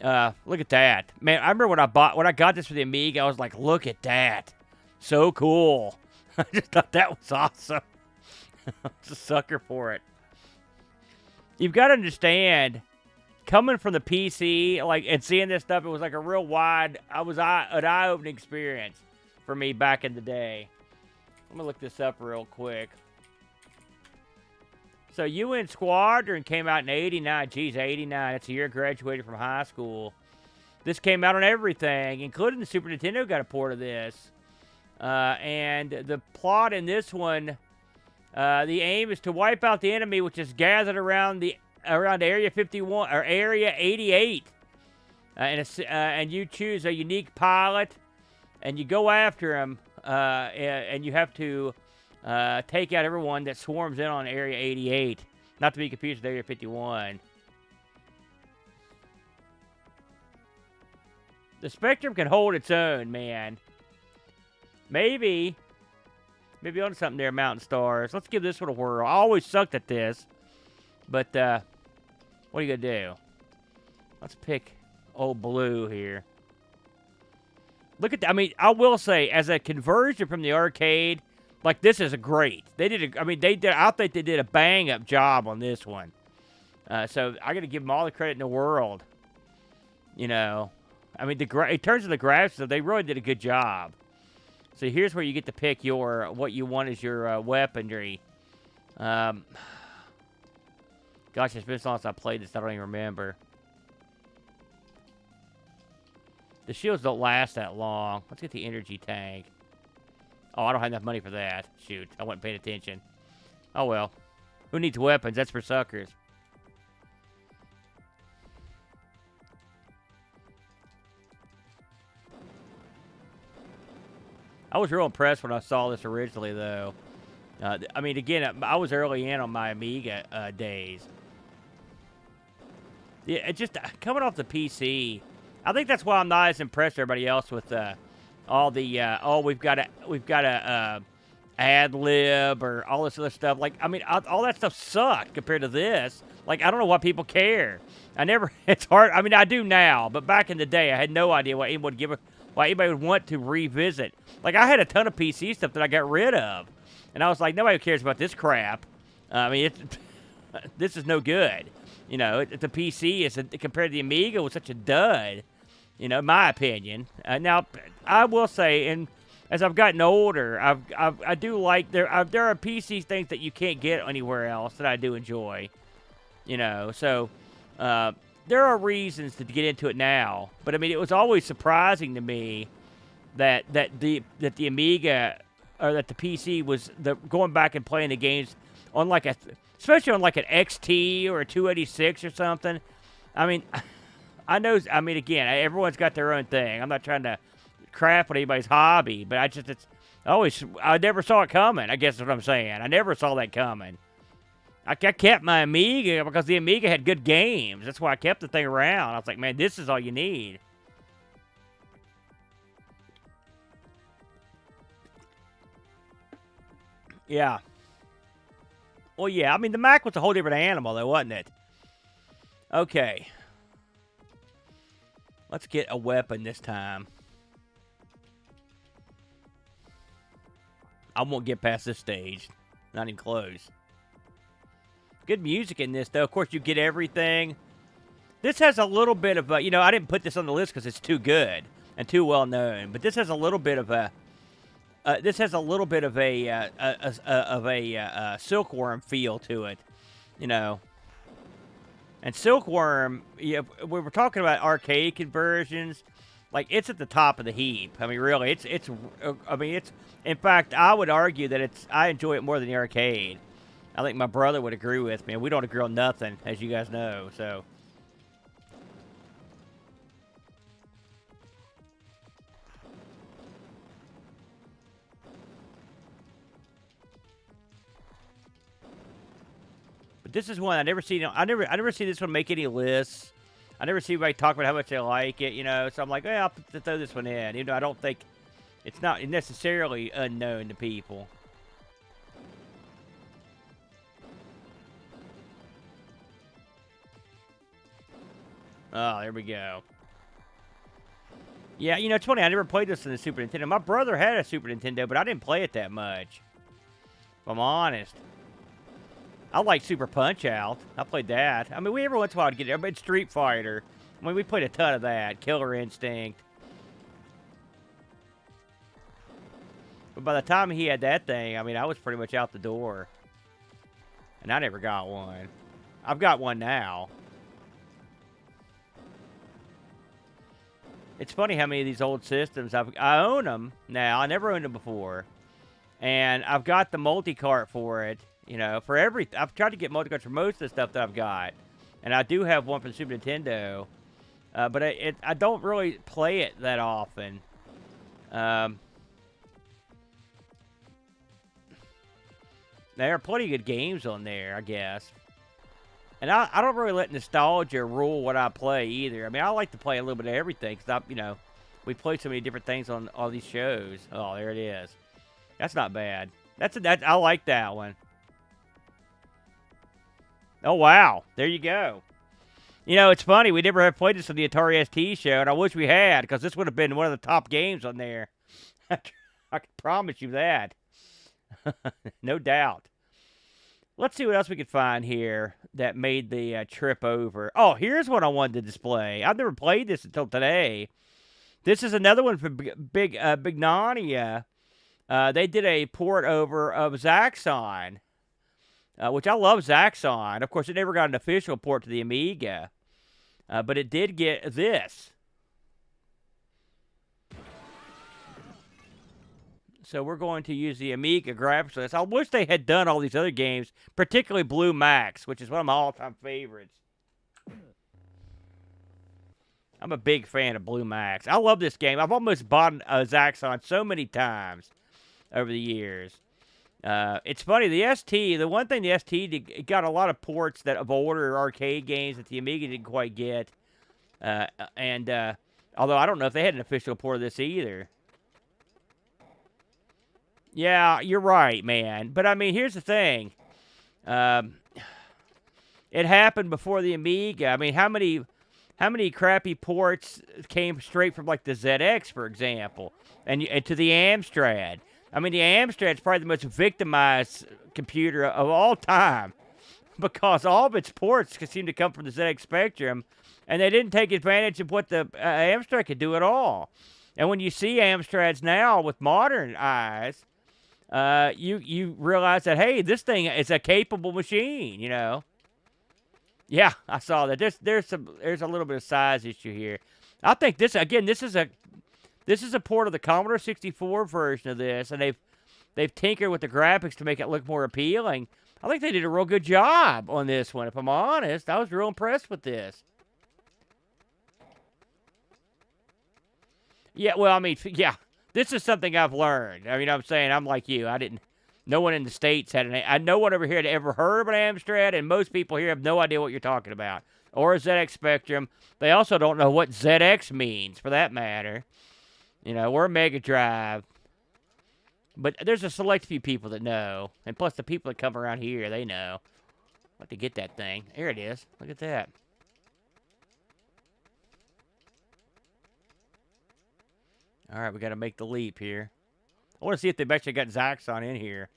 Look at that. Man, I remember when I got this for the Amiga, I was like, look at that. So cool. I just thought that was awesome. I was a sucker for it. You've got to understand, coming from the PC, and seeing this stuff, it was like a real an eye-opening experience for me back in the day. I'm going to look this up real quick. So, UN Squadron came out in 89. Geez, 89. That's the year I graduated from high school. This came out on everything, including the Super Nintendo got a port of this. And the plot in this one, the aim is to wipe out the enemy, which is gathered around Area 51 or Area 88. And you choose a unique pilot, and you go after him, and you have to take out everyone that swarms in on Area 88. Not to be confused with Area 51. The Spectrum can hold its own, man. Maybe Maybe on something there, Mountain Stars. Let's give this one a whirl. I always sucked at this. But, what are you going to do? Let's pick old Blue here. Look at that. I mean, I will say, as a conversion from the arcade, like, this is great. They did I think they did a bang-up job on this one. So, I got to give them all the credit in the world. You know. I mean, in terms of the graphics, they really did a good job. So, here's where you get to pick what you want as your weaponry. Gosh, it's been so long since I played this, I don't even remember. The shields don't last that long. Let's get the energy tank. Oh, I don't have enough money for that. Shoot, I wasn't paying attention. Oh, well. Who needs weapons? That's for suckers. I was real impressed when I saw this originally, though. I mean, again, I was early in on my Amiga days. Yeah, it just coming off the PC. I think that's why I'm not as impressed with everybody else with all the we've got a ad lib or all this other stuff. Like, I mean, all that stuff sucked compared to this. Like, I don't know why people care. It's hard. I mean, I do now, but back in the day, I had no idea why anybody would want to revisit. Like, I had a ton of PC stuff that I got rid of, and I was like, nobody cares about this crap. I mean, this is no good. You know, the PC compared to the Amiga was such a dud. You know, my opinion. Now, I will say, and as I've gotten older, I do like there are PC things that you can't get anywhere else that I do enjoy. You know, so there are reasons to get into it now. But I mean, it was always surprising to me that the Amiga or that the PC was going back and playing the games on like especially on like an XT or a 286 or something. I mean, again, everyone's got their own thing. I'm not trying to crap on anybody's hobby, but I never saw it coming. I guess is what I'm saying. I never saw that coming. I kept my Amiga because the Amiga had good games. That's why I kept the thing around. I was like, man, this is all you need. Yeah. Well, yeah. I mean, the Mac was a whole different animal, though, wasn't it? Okay. Let's get a weapon this time. I won't get past this stage. Not even close. Good music in this, though. Of course, you get everything. This has a little bit of a... You know, I didn't put this on the list because it's too good and too well known. But this has a little bit of a... Silkworm feel to it, you know. And Silkworm, yeah, we were talking about arcade conversions, like it's at the top of the heap. I mean, really, it's. In fact, I would argue that I enjoy it more than the arcade. I think my brother would agree with me. We don't agree on nothing, as you guys know. So. This is one I never see this one make any lists. I never see anybody talk about how much they like it, you know. So I'm like, well, I'll throw this one in. You know, I don't think it's not necessarily unknown to people. Oh, there we go. Yeah, you know, it's funny. I never played this on the Super Nintendo. My brother had a Super Nintendo, but I didn't play it that much. If I'm honest. I like Super Punch-Out. I played that. I mean, every once in a while would get it. But Street Fighter. I mean, we played a ton of that. Killer Instinct. But by the time he had that thing, I mean, I was pretty much out the door. And I never got one. I've got one now. It's funny how many of these old systems, I own them now. I never owned them before. And I've got the multi-cart for it. You know, for I've tried to get multi-carts for most of the stuff that I've got. And I do have one for the Super Nintendo. But I don't really play it that often. There are plenty of good games on there, I guess. And I don't really let nostalgia rule what I play either. I mean, I like to play a little bit of everything. Because, you know, we play so many different things on all these shows. Oh, there it is. That's not bad. I like that one. Oh, wow. There you go. You know, it's funny. We never have played this on the Atari ST show, and I wish we had, because this would have been one of the top games on there. I can promise you that. No doubt. Let's see what else we could find here that made the trip over. Oh, here's what I wanted to display. I've never played this until today. This is another one from Bignania. They did a port over of Zaxxon, which I love Zaxxon. Of course, it never got an official port to the Amiga, but it did get this. So we're going to use the Amiga graphics for this. I wish they had done all these other games, particularly Blue Max, which is one of my all-time favorites. I'm a big fan of Blue Max. I love this game. I've almost bought a Zaxxon so many times over the years. It's funny, the one thing the ST did, it got a lot of ports that of older arcade games that the Amiga didn't quite get. Although I don't know if they had an official port of this either. Yeah, you're right, man. But, I mean, here's the thing. It happened before the Amiga. I mean, how many crappy ports came straight from, like, the ZX, for example, and to the Amstrad? I mean, the Amstrad's probably the most victimized computer of all time because all of its ports seem to come from the ZX Spectrum, and they didn't take advantage of what the Amstrad could do at all. And when you see Amstrads now with modern eyes, you realize that, hey, this thing is a capable machine, you know. Yeah, I saw that. There's a little bit of size issue here. I think this is a port of the Commodore 64 version of this, and they've tinkered with the graphics to make it look more appealing. I think they did a real good job on this one, if I'm honest. I was real impressed with this. Yeah, well, I mean, yeah. This is something I've learned. I mean, I'm saying I'm like you. No one in the States no one over here had ever heard of an Amstrad, and most people here have no idea what you're talking about. Or a ZX Spectrum. They also don't know what ZX means, for that matter. You know, or a Mega Drive. But there's a select few people that know. And plus, the people that come around here, they know. I'd like to get that thing. Here it is. Look at that. All right, we got to make the leap here. I want to see if they've actually got Zaxxon in here.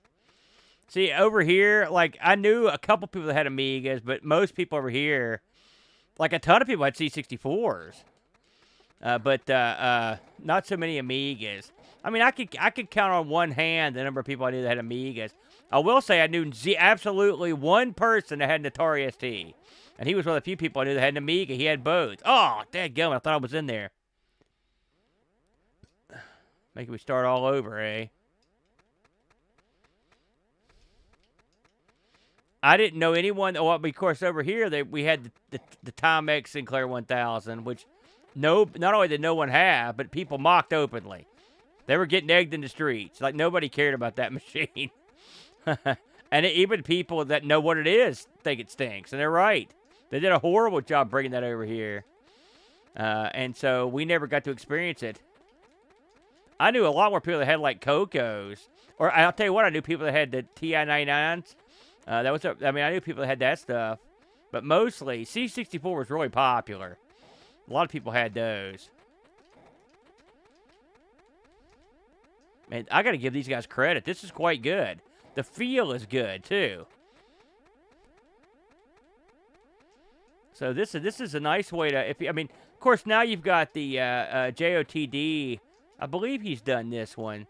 See, over here, like, I knew a couple people that had Amigas, but most people over here, like a ton of people had C64s. But not so many Amigas. I mean, I could count on one hand the number of people I knew that had Amigas. I will say I knew absolutely one person that had an Atari ST. And he was one of the few people I knew that had an Amiga. He had both. Oh, dadgummit, I thought I was in there. Making me start all over, eh? I didn't know anyone. Well, of course, over here we had the Timex Sinclair 1000, which not only did no one have, but people mocked openly. They were getting egged in the streets. Like, nobody cared about that machine. And even people that know what it is think it stinks, and they're right. They did a horrible job bringing that over here. And so we never got to experience it. I knew a lot more people that had, like, Cocos. Or I'll tell you what, I knew people that had the TI-99s. I knew people that had that stuff. But mostly, C64 was really popular. A lot of people had those. Man, I got to give these guys credit. This is quite good. The feel is good, too. So this is a nice way to... of course, now you've got the JOTD... I believe he's done this one.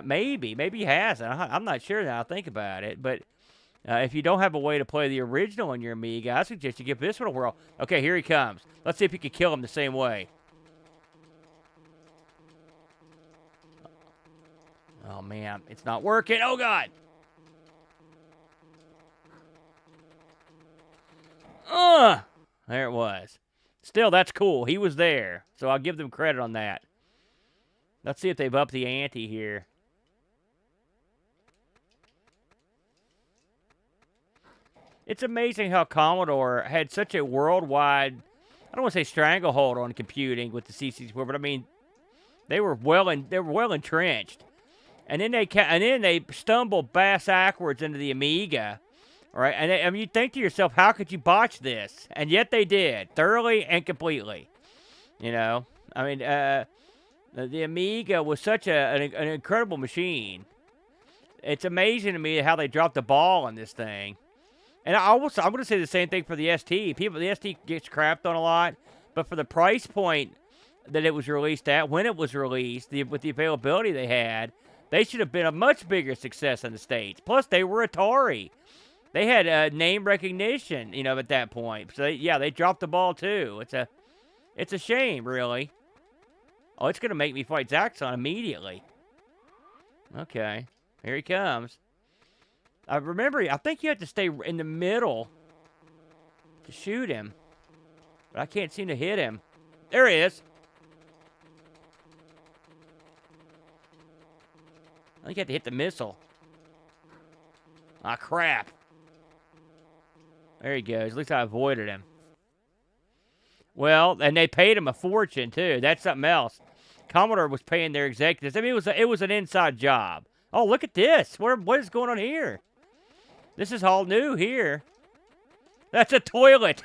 Maybe he hasn't. I'm not sure now. I'll think about it. But if you don't have a way to play the original on your Amiga, I suggest you give this one a whirl. Okay, here he comes. Let's see if you can kill him the same way. Oh, man. It's not working. Oh, God. There it was. Still, that's cool. He was there. So I'll give them credit on that. Let's see if they've upped the ante here. It's amazing how Commodore had such a worldwide, I don't want to say stranglehold on computing with the C64, but I mean, they were well entrenched. And then they stumble backwards into the Amiga, right? And I mean, you think to yourself, how could you botch this? And yet they did, thoroughly and completely. You know, I mean, the Amiga was such an incredible machine. It's amazing to me how they dropped the ball on this thing. And I'm going to say the same thing for the ST. The ST gets crapped on a lot, but for the price point that it was released at, when it was released, with the availability they had, they should have been a much bigger success in the States. Plus, they were Atari. They had name recognition, at that point. So, they dropped the ball, too. It's a shame, really. Oh, it's going to make me fight Zaxxon immediately. Okay. Here he comes. I think you have to stay in the middle to shoot him. But I can't seem to hit him. There he is. I think you have to hit the missile. Ah, crap. There he goes. At least I avoided him. Well, and they paid him a fortune, too. That's something else. Commodore was paying their executives. I mean, it was an inside job. Oh, look at this. What is going on here? This is all new here. That's a toilet.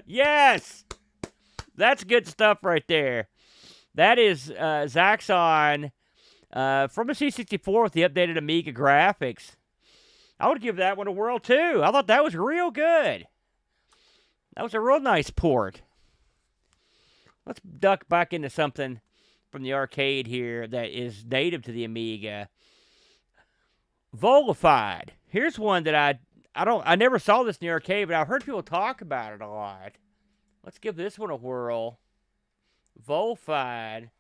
Yes. That's good stuff right there. That is Zaxxon from the C64 with the updated Amiga graphics. I would give that one a whirl, too. I thought that was real good. That was a real nice port. Let's duck back into something from the arcade here that is native to the Amiga. Volified. Here's one that I never saw this in the arcade, but I've heard people talk about it a lot. Let's give this one a whirl. Volified.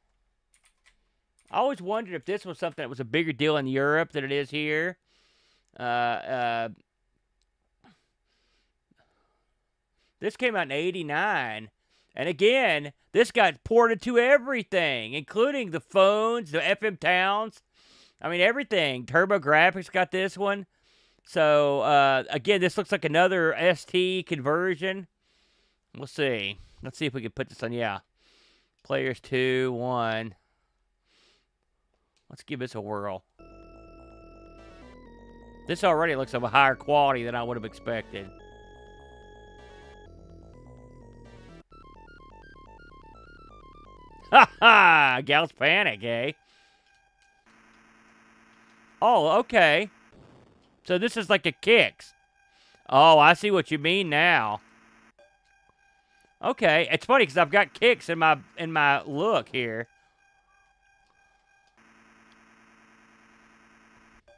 I always wondered if this was something that was a bigger deal in Europe than it is here. This came out in '89. And again, this got ported to everything, including the phones, the FM towns. I mean, everything. TurboGrafx got this one. So, again, this looks like another ST conversion. We'll see. Let's see if we can put this on. Yeah. Players 2, 1. Let's give this a whirl. This already looks of a higher quality than I would have expected. Ha ha! Gals Panic, eh? Oh, okay. So this is like a kicks. Oh, I see what you mean now. Okay, it's funny because I've got kicks in my look here.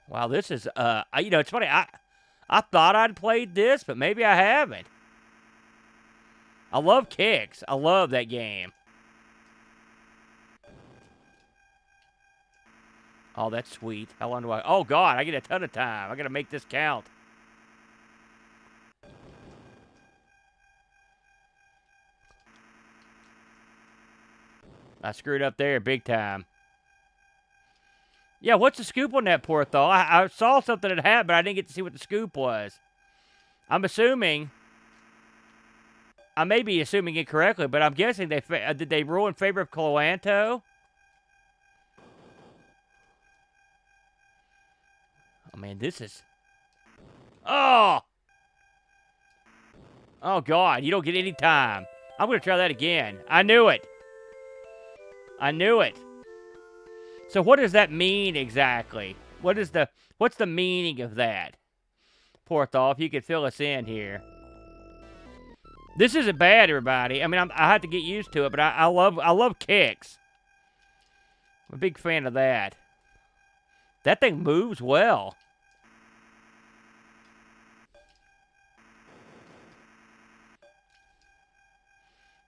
Wow, this is it's funny. I thought I'd played this, but maybe I haven't. I love kicks. I love that game. Oh, that's sweet. How long do I... Oh, God, I get a ton of time. I got to make this count. I screwed up there big time. Yeah, what's the scoop on that port, though? I saw something that happened, but I didn't get to see what the scoop was. I'm assuming... I may be assuming incorrectly, but I'm guessing did they rule in favor of Cloanto? Oh, man, this is... Oh! Oh, God, you don't get any time. I'm going to try that again. I knew it. I knew it. So what does that mean exactly? What's the meaning of that? Porthol, if you could fill us in here. This isn't bad, everybody. I mean, I have to get used to it, but I love kicks. I'm a big fan of that. That thing moves well.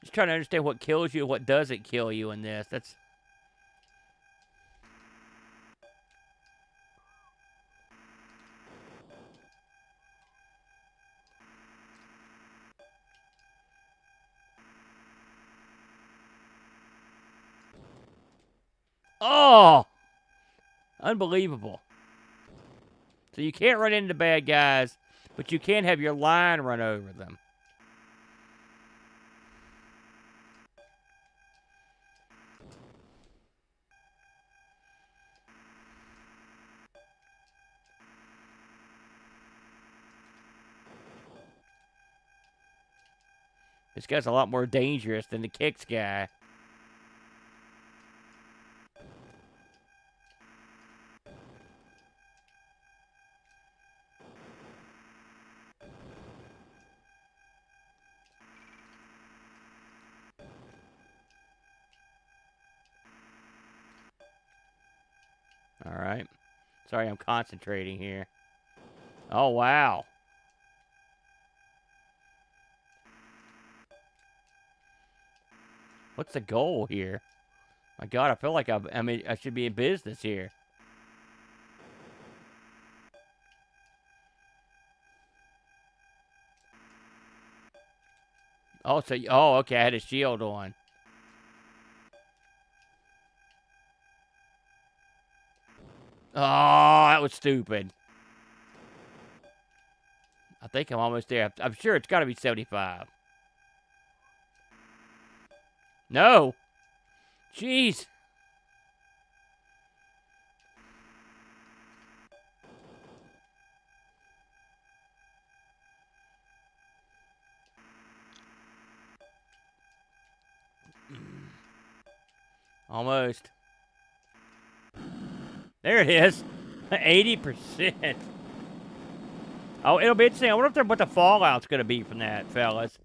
Just trying to understand what kills you and what doesn't kill you in this. That's... Oh! Unbelievable. So you can't run into bad guys, but you can have your line run over them. This guy's a lot more dangerous than the Kicks guy. All right. Sorry, I'm concentrating here. Oh, wow. What's the goal here? My God, I feel like I should be in business here. Oh, okay, I had a shield on. Oh, that was stupid. I think I'm almost there. I'm sure it's got to be 75. No. Jeez. Almost. There it is. 80%. Oh, it'll be interesting. I wonder what the fallout's going to be from that, fellas.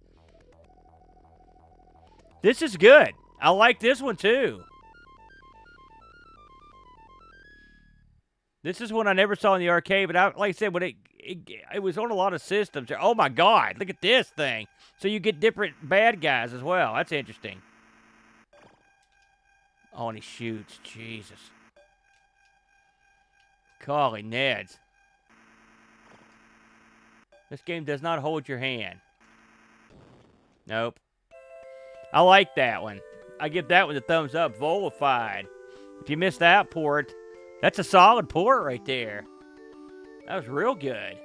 This is good. I like this one, too. This is one I never saw in the arcade, but like I said, when it was on a lot of systems. Oh, my God. Look at this thing. So you get different bad guys as well. That's interesting. Oh, and he shoots. Jesus. Golly, Neds. This game does not hold your hand. Nope. I like that one. I give that one a thumbs up. Volified. If you missed that port, that's a solid port right there. That was real good.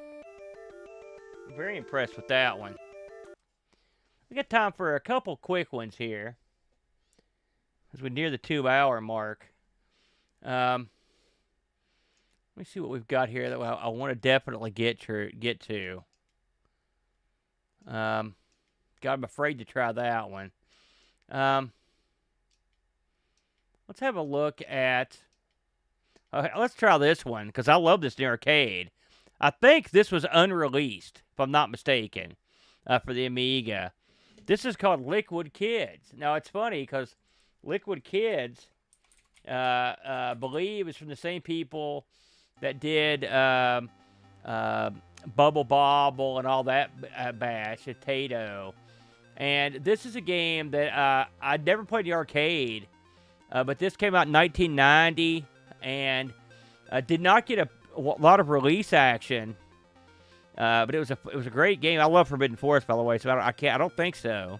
I'm very impressed with that one. We got time for a couple quick ones here as we near the 2-hour mark. Let me see what we've got here that I want to definitely get to. God, I'm afraid to try that one. Let's have a look at... Okay, let's try this one, because I love this in the arcade. I think this was unreleased, if I'm not mistaken, for the Amiga. This is called Liquid Kids. Now, it's funny, because Liquid Kids, believe is from the same people that did Bubble Bobble and all that bash, Tato. And this is a game that I never played in the arcade, but this came out in 1990 and did not get a lot of release action. But it was a great game. I love Forbidden Forest, by the way, so I don't think so.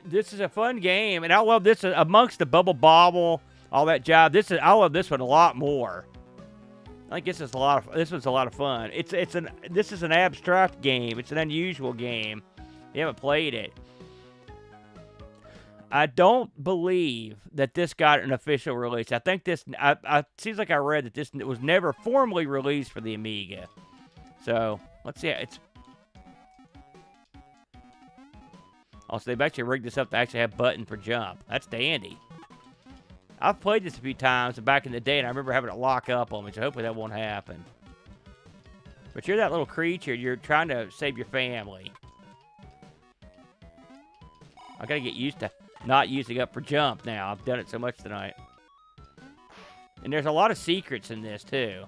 This is a fun game, and I love this amongst the Bubble Bobble, all that jive. I love this one a lot more. I think this was a lot of fun. This is an abstract game. It's an unusual game. You haven't played it. I don't believe that this got an official release. I think this. Seems like I read that this was never formally released for the Amiga. So let's see. Also, they've actually rigged this up to actually have button for jump. That's dandy. I've played this a few times back in the day, and I remember having to lock up on me, so hopefully that won't happen. But you're that little creature. You're trying to save your family. I gotta get used to not using up for jump now. I've done it so much tonight. And there's a lot of secrets in this, too.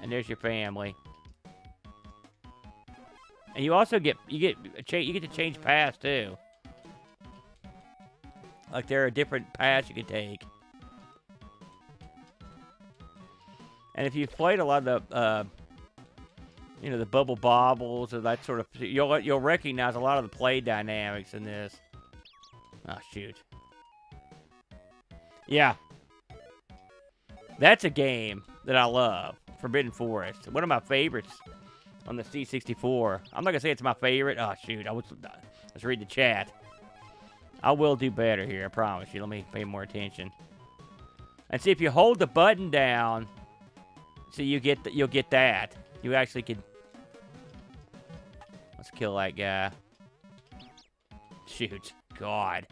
And there's your family. And you also get to change paths too. Like there are different paths you can take. And if you've played a lot of the the Bubble Bobbles or that sort of, you'll recognize a lot of the play dynamics in this. Oh shoot. Yeah. That's a game that I love. Forbidden Forest. One of my favorites on the C64. I'm not going to say it's my favorite. Oh, shoot. Let's read the chat. I will do better here, I promise you. Let me pay more attention. And see, if you hold the button down, So you'll get that. You actually could. Let's kill that guy. Shoot, God.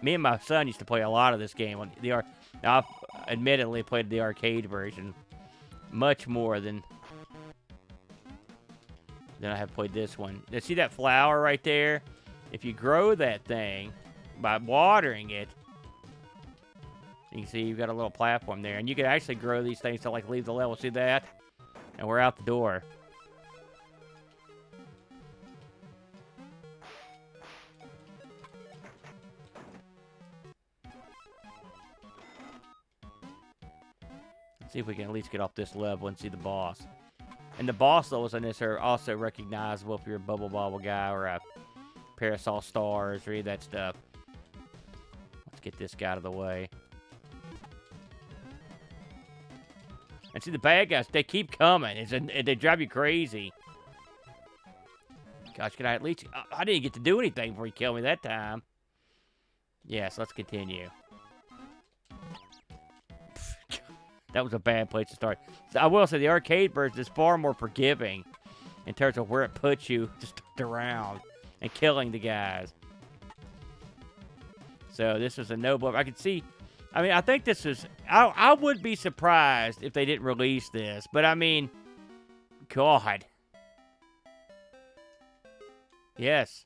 Me and my son used to play a lot of this game on the I've admittedly played the arcade version much more than I have played this one. Now, see that flower right there? If you grow that thing by watering it, you can see you've got a little platform there, and you can actually grow these things to like leave the level. See that? And we're out the door. See if we can at least get off this level and see the boss. And the boss levels in this are also recognizable if you're a Bubble Bobble guy or a Parasol Stars or any of that stuff. Let's get this guy out of the way. And see the bad guys, they keep coming. They drive you crazy. Gosh, can I at least... I didn't get to do anything before he killed me that time. Yes, let's continue. That was a bad place to start. So I will say the arcade version is far more forgiving in terms of where it puts you just around and killing the guys. So this is a no-blow. I can see... I mean, I think this is... I would be surprised if they didn't release this. But, I mean... God. Yes.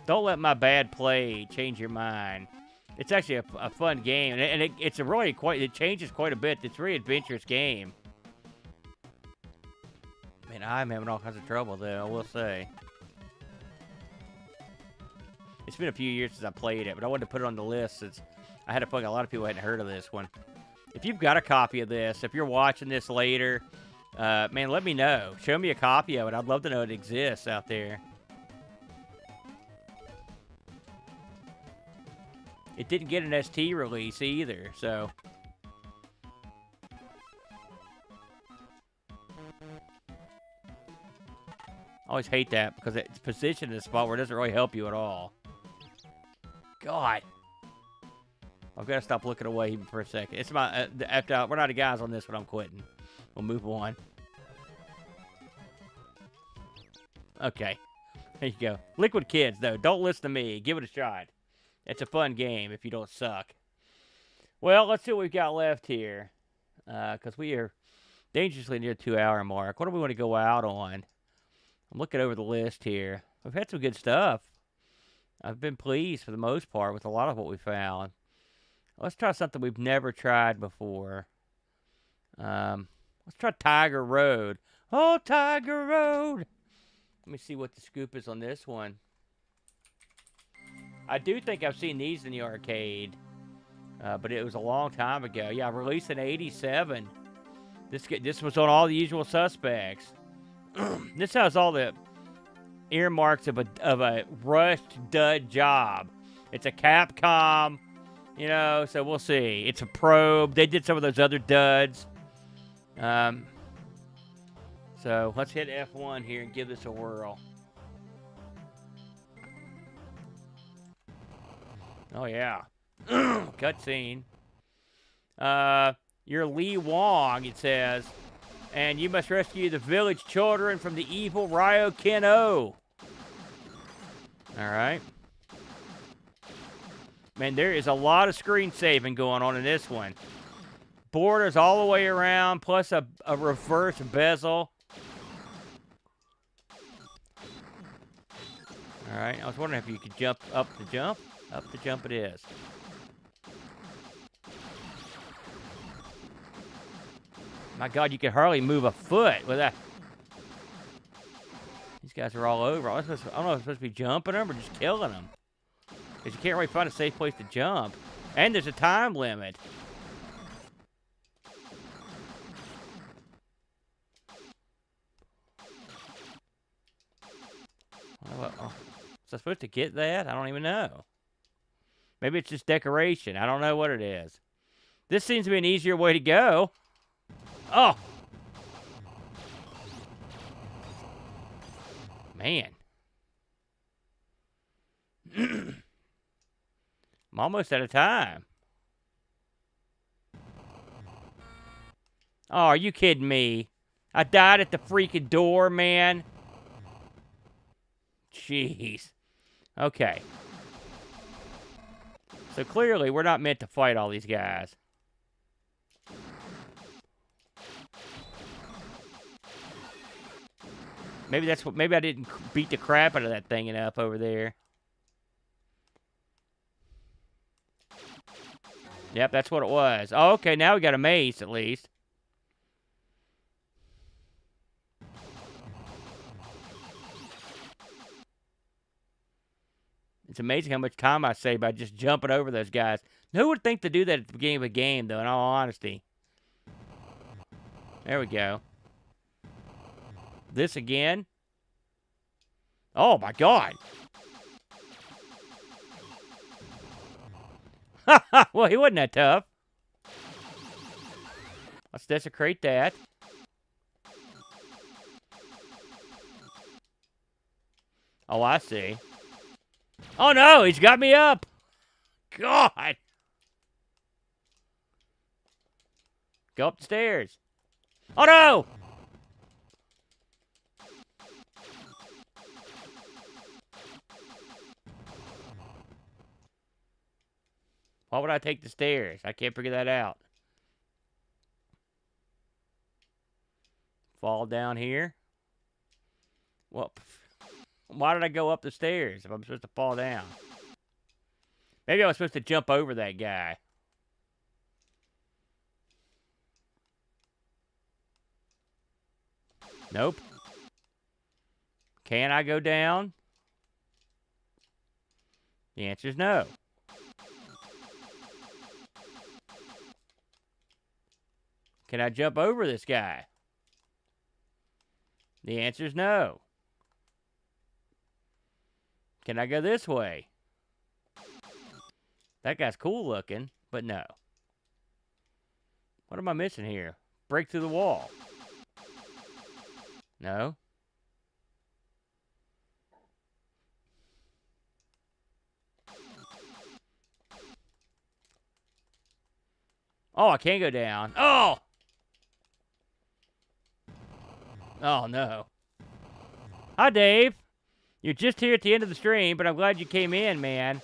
Don't let my bad play change your mind. It's actually a fun game, and it's a really it changes quite a bit. It's a really adventurous game. Man, I'm having all kinds of trouble, though, I will say. It's been a few years since I played it, but I wanted to put it on the list since I had a feeling a lot of people hadn't heard of this one. If you've got a copy of this, if you're watching this later, man, let me know. Show me a copy of it. I'd love to know it exists out there. It didn't get an ST release either, so... I always hate that because it's positioned in a spot where it doesn't really help you at all. God. I've got to stop looking away even for a second. It's my... after we're not the guys on this one, I'm quitting. We'll move on. Okay. There you go. Liquid Kids, though. Don't listen to me. Give it a shot. It's a fun game if you don't suck. Well, let's see what we've got left here. Because we are dangerously near the 2-hour mark. What do we want to go out on? I'm looking over the list here. We've had some good stuff. I've been pleased for the most part with a lot of what we found. Let's try something we've never tried before. Let's try Tiger Road. Oh, Tiger Road! Let me see what the scoop is on this one. I do think I've seen these in the arcade, but it was a long time ago. Yeah, released in '87. This was on All the Usual Suspects. This has all the earmarks of a rushed dud job. It's a Capcom, you know. So we'll see. It's a Probe. They did some of those other duds. So let's hit F1 here and give this a whirl. Oh, yeah. Cutscene. You're Lee Wong, it says. And you must rescue the village children from the evil Ryo Ken-O. Alright. Man, there is a lot of screen saving going on in this one. Borders all the way around, plus a reverse bezel. Alright, I was wondering if you could jump up the jump. Up the jump it is. My God, you can hardly move a foot with that. These guys are all over. I don't know if I'm supposed to be jumping them or just killing them. Because you can't really find a safe place to jump. And there's a time limit. Was I supposed to get that? I don't even know. Maybe it's just decoration. I don't know what it is. This seems to be an easier way to go. Oh! Man. I'm almost out of time. Oh, are you kidding me? I died at the freaking door, man. Jeez. Okay. So clearly, we're not meant to fight all these guys. Maybe that's what. Maybe I didn't beat the crap out of that thing enough over there. Yep, that's what it was. Oh, okay, now we got a mace at least. It's amazing how much time I save by just jumping over those guys. Who would think to do that at the beginning of a game, though, in all honesty? There we go. This again. Oh, my God. Well, he wasn't that tough. Let's desecrate that. Oh, I see. Oh, no, he's got me up. God. Go up the stairs. Oh, no. Why would I take the stairs? I can't figure that out. Fall down here. Well, why did I go up the stairs if I'm supposed to fall down? Maybe I was supposed to jump over that guy. Nope. Can I go down? The answer is no. Can I jump over this guy? The answer is no. Can I go this way? That guy's cool looking, but no. What am I missing here? Break through the wall. No. Oh, I can't go down. Oh! Oh, no. Hi, Dave. You're just here at the end of the stream, but I'm glad you came in, man.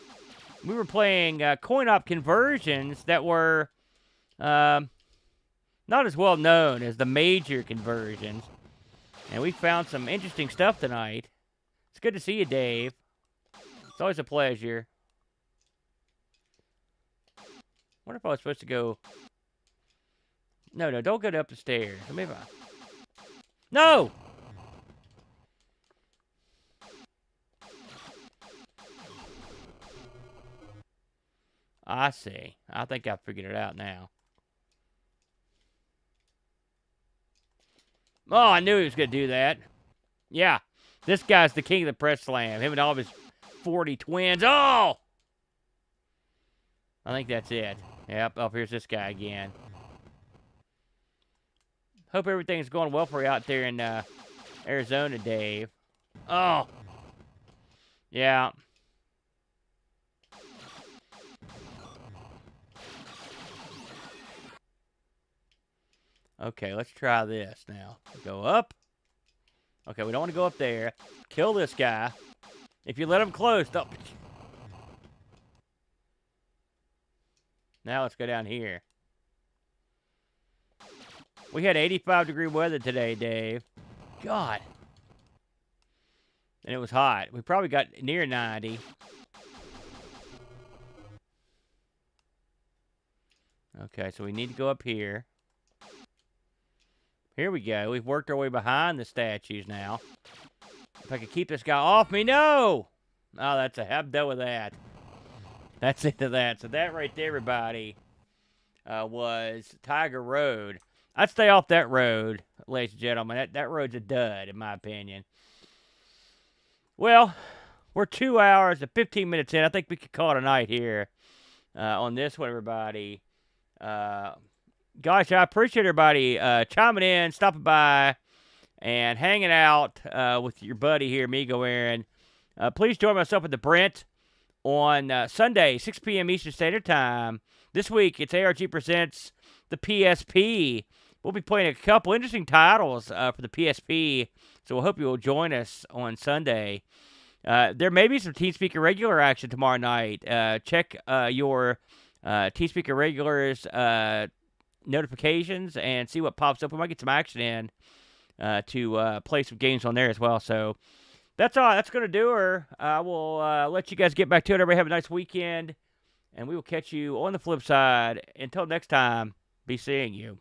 We were playing coin-op conversions that were not as well known as the major conversions. And we found some interesting stuff tonight. It's good to see you, Dave. It's always a pleasure. I wonder if I was supposed to go... No, don't go up the stairs. Maybe I... No! I see. I think I figured it out now. Oh, I knew he was going to do that. Yeah. This guy's the king of the press slam. Him and all of his 40 twins. Oh! I think that's it. Yep. Oh, here's this guy again. Hope everything's going well for you out there in Arizona, Dave. Oh. Yeah. Okay, let's try this now. Go up. Okay, we don't want to go up there. Kill this guy. If you let him close, don't... Now let's go down here. We had 85-degree weather today, Dave. God. And it was hot. We probably got near 90. Okay, so we need to go up here. Here we go. We've worked our way behind the statues now. If I could keep this guy off me. No! Oh, that's a... I'm done with that. That's it to that. So that right there, everybody, was Tiger Road. I'd stay off that road, ladies and gentlemen. That road's a dud, in my opinion. Well, we're 2 hours and 15 minutes in. I think we could call it a night here on this one, everybody. Gosh, I appreciate everybody chiming in, stopping by, and hanging out with your buddy here, Amigo Aaron. Please join myself with the Brent on Sunday, 6 p.m. Eastern Standard Time. This week, it's ARG Presents the PSP. We'll be playing a couple interesting titles for the PSP, so we hope you will join us on Sunday. There may be some TeamSpeak Irregular action tomorrow night. Check your TeamSpeak Irregulars notifications and see what pops up. We might get some action in to play some games on there as well. So that's all. That's going to do her. I will let you guys get back to it. Everybody have a nice weekend, and we will catch you on the flip side. Until next time, be seeing you.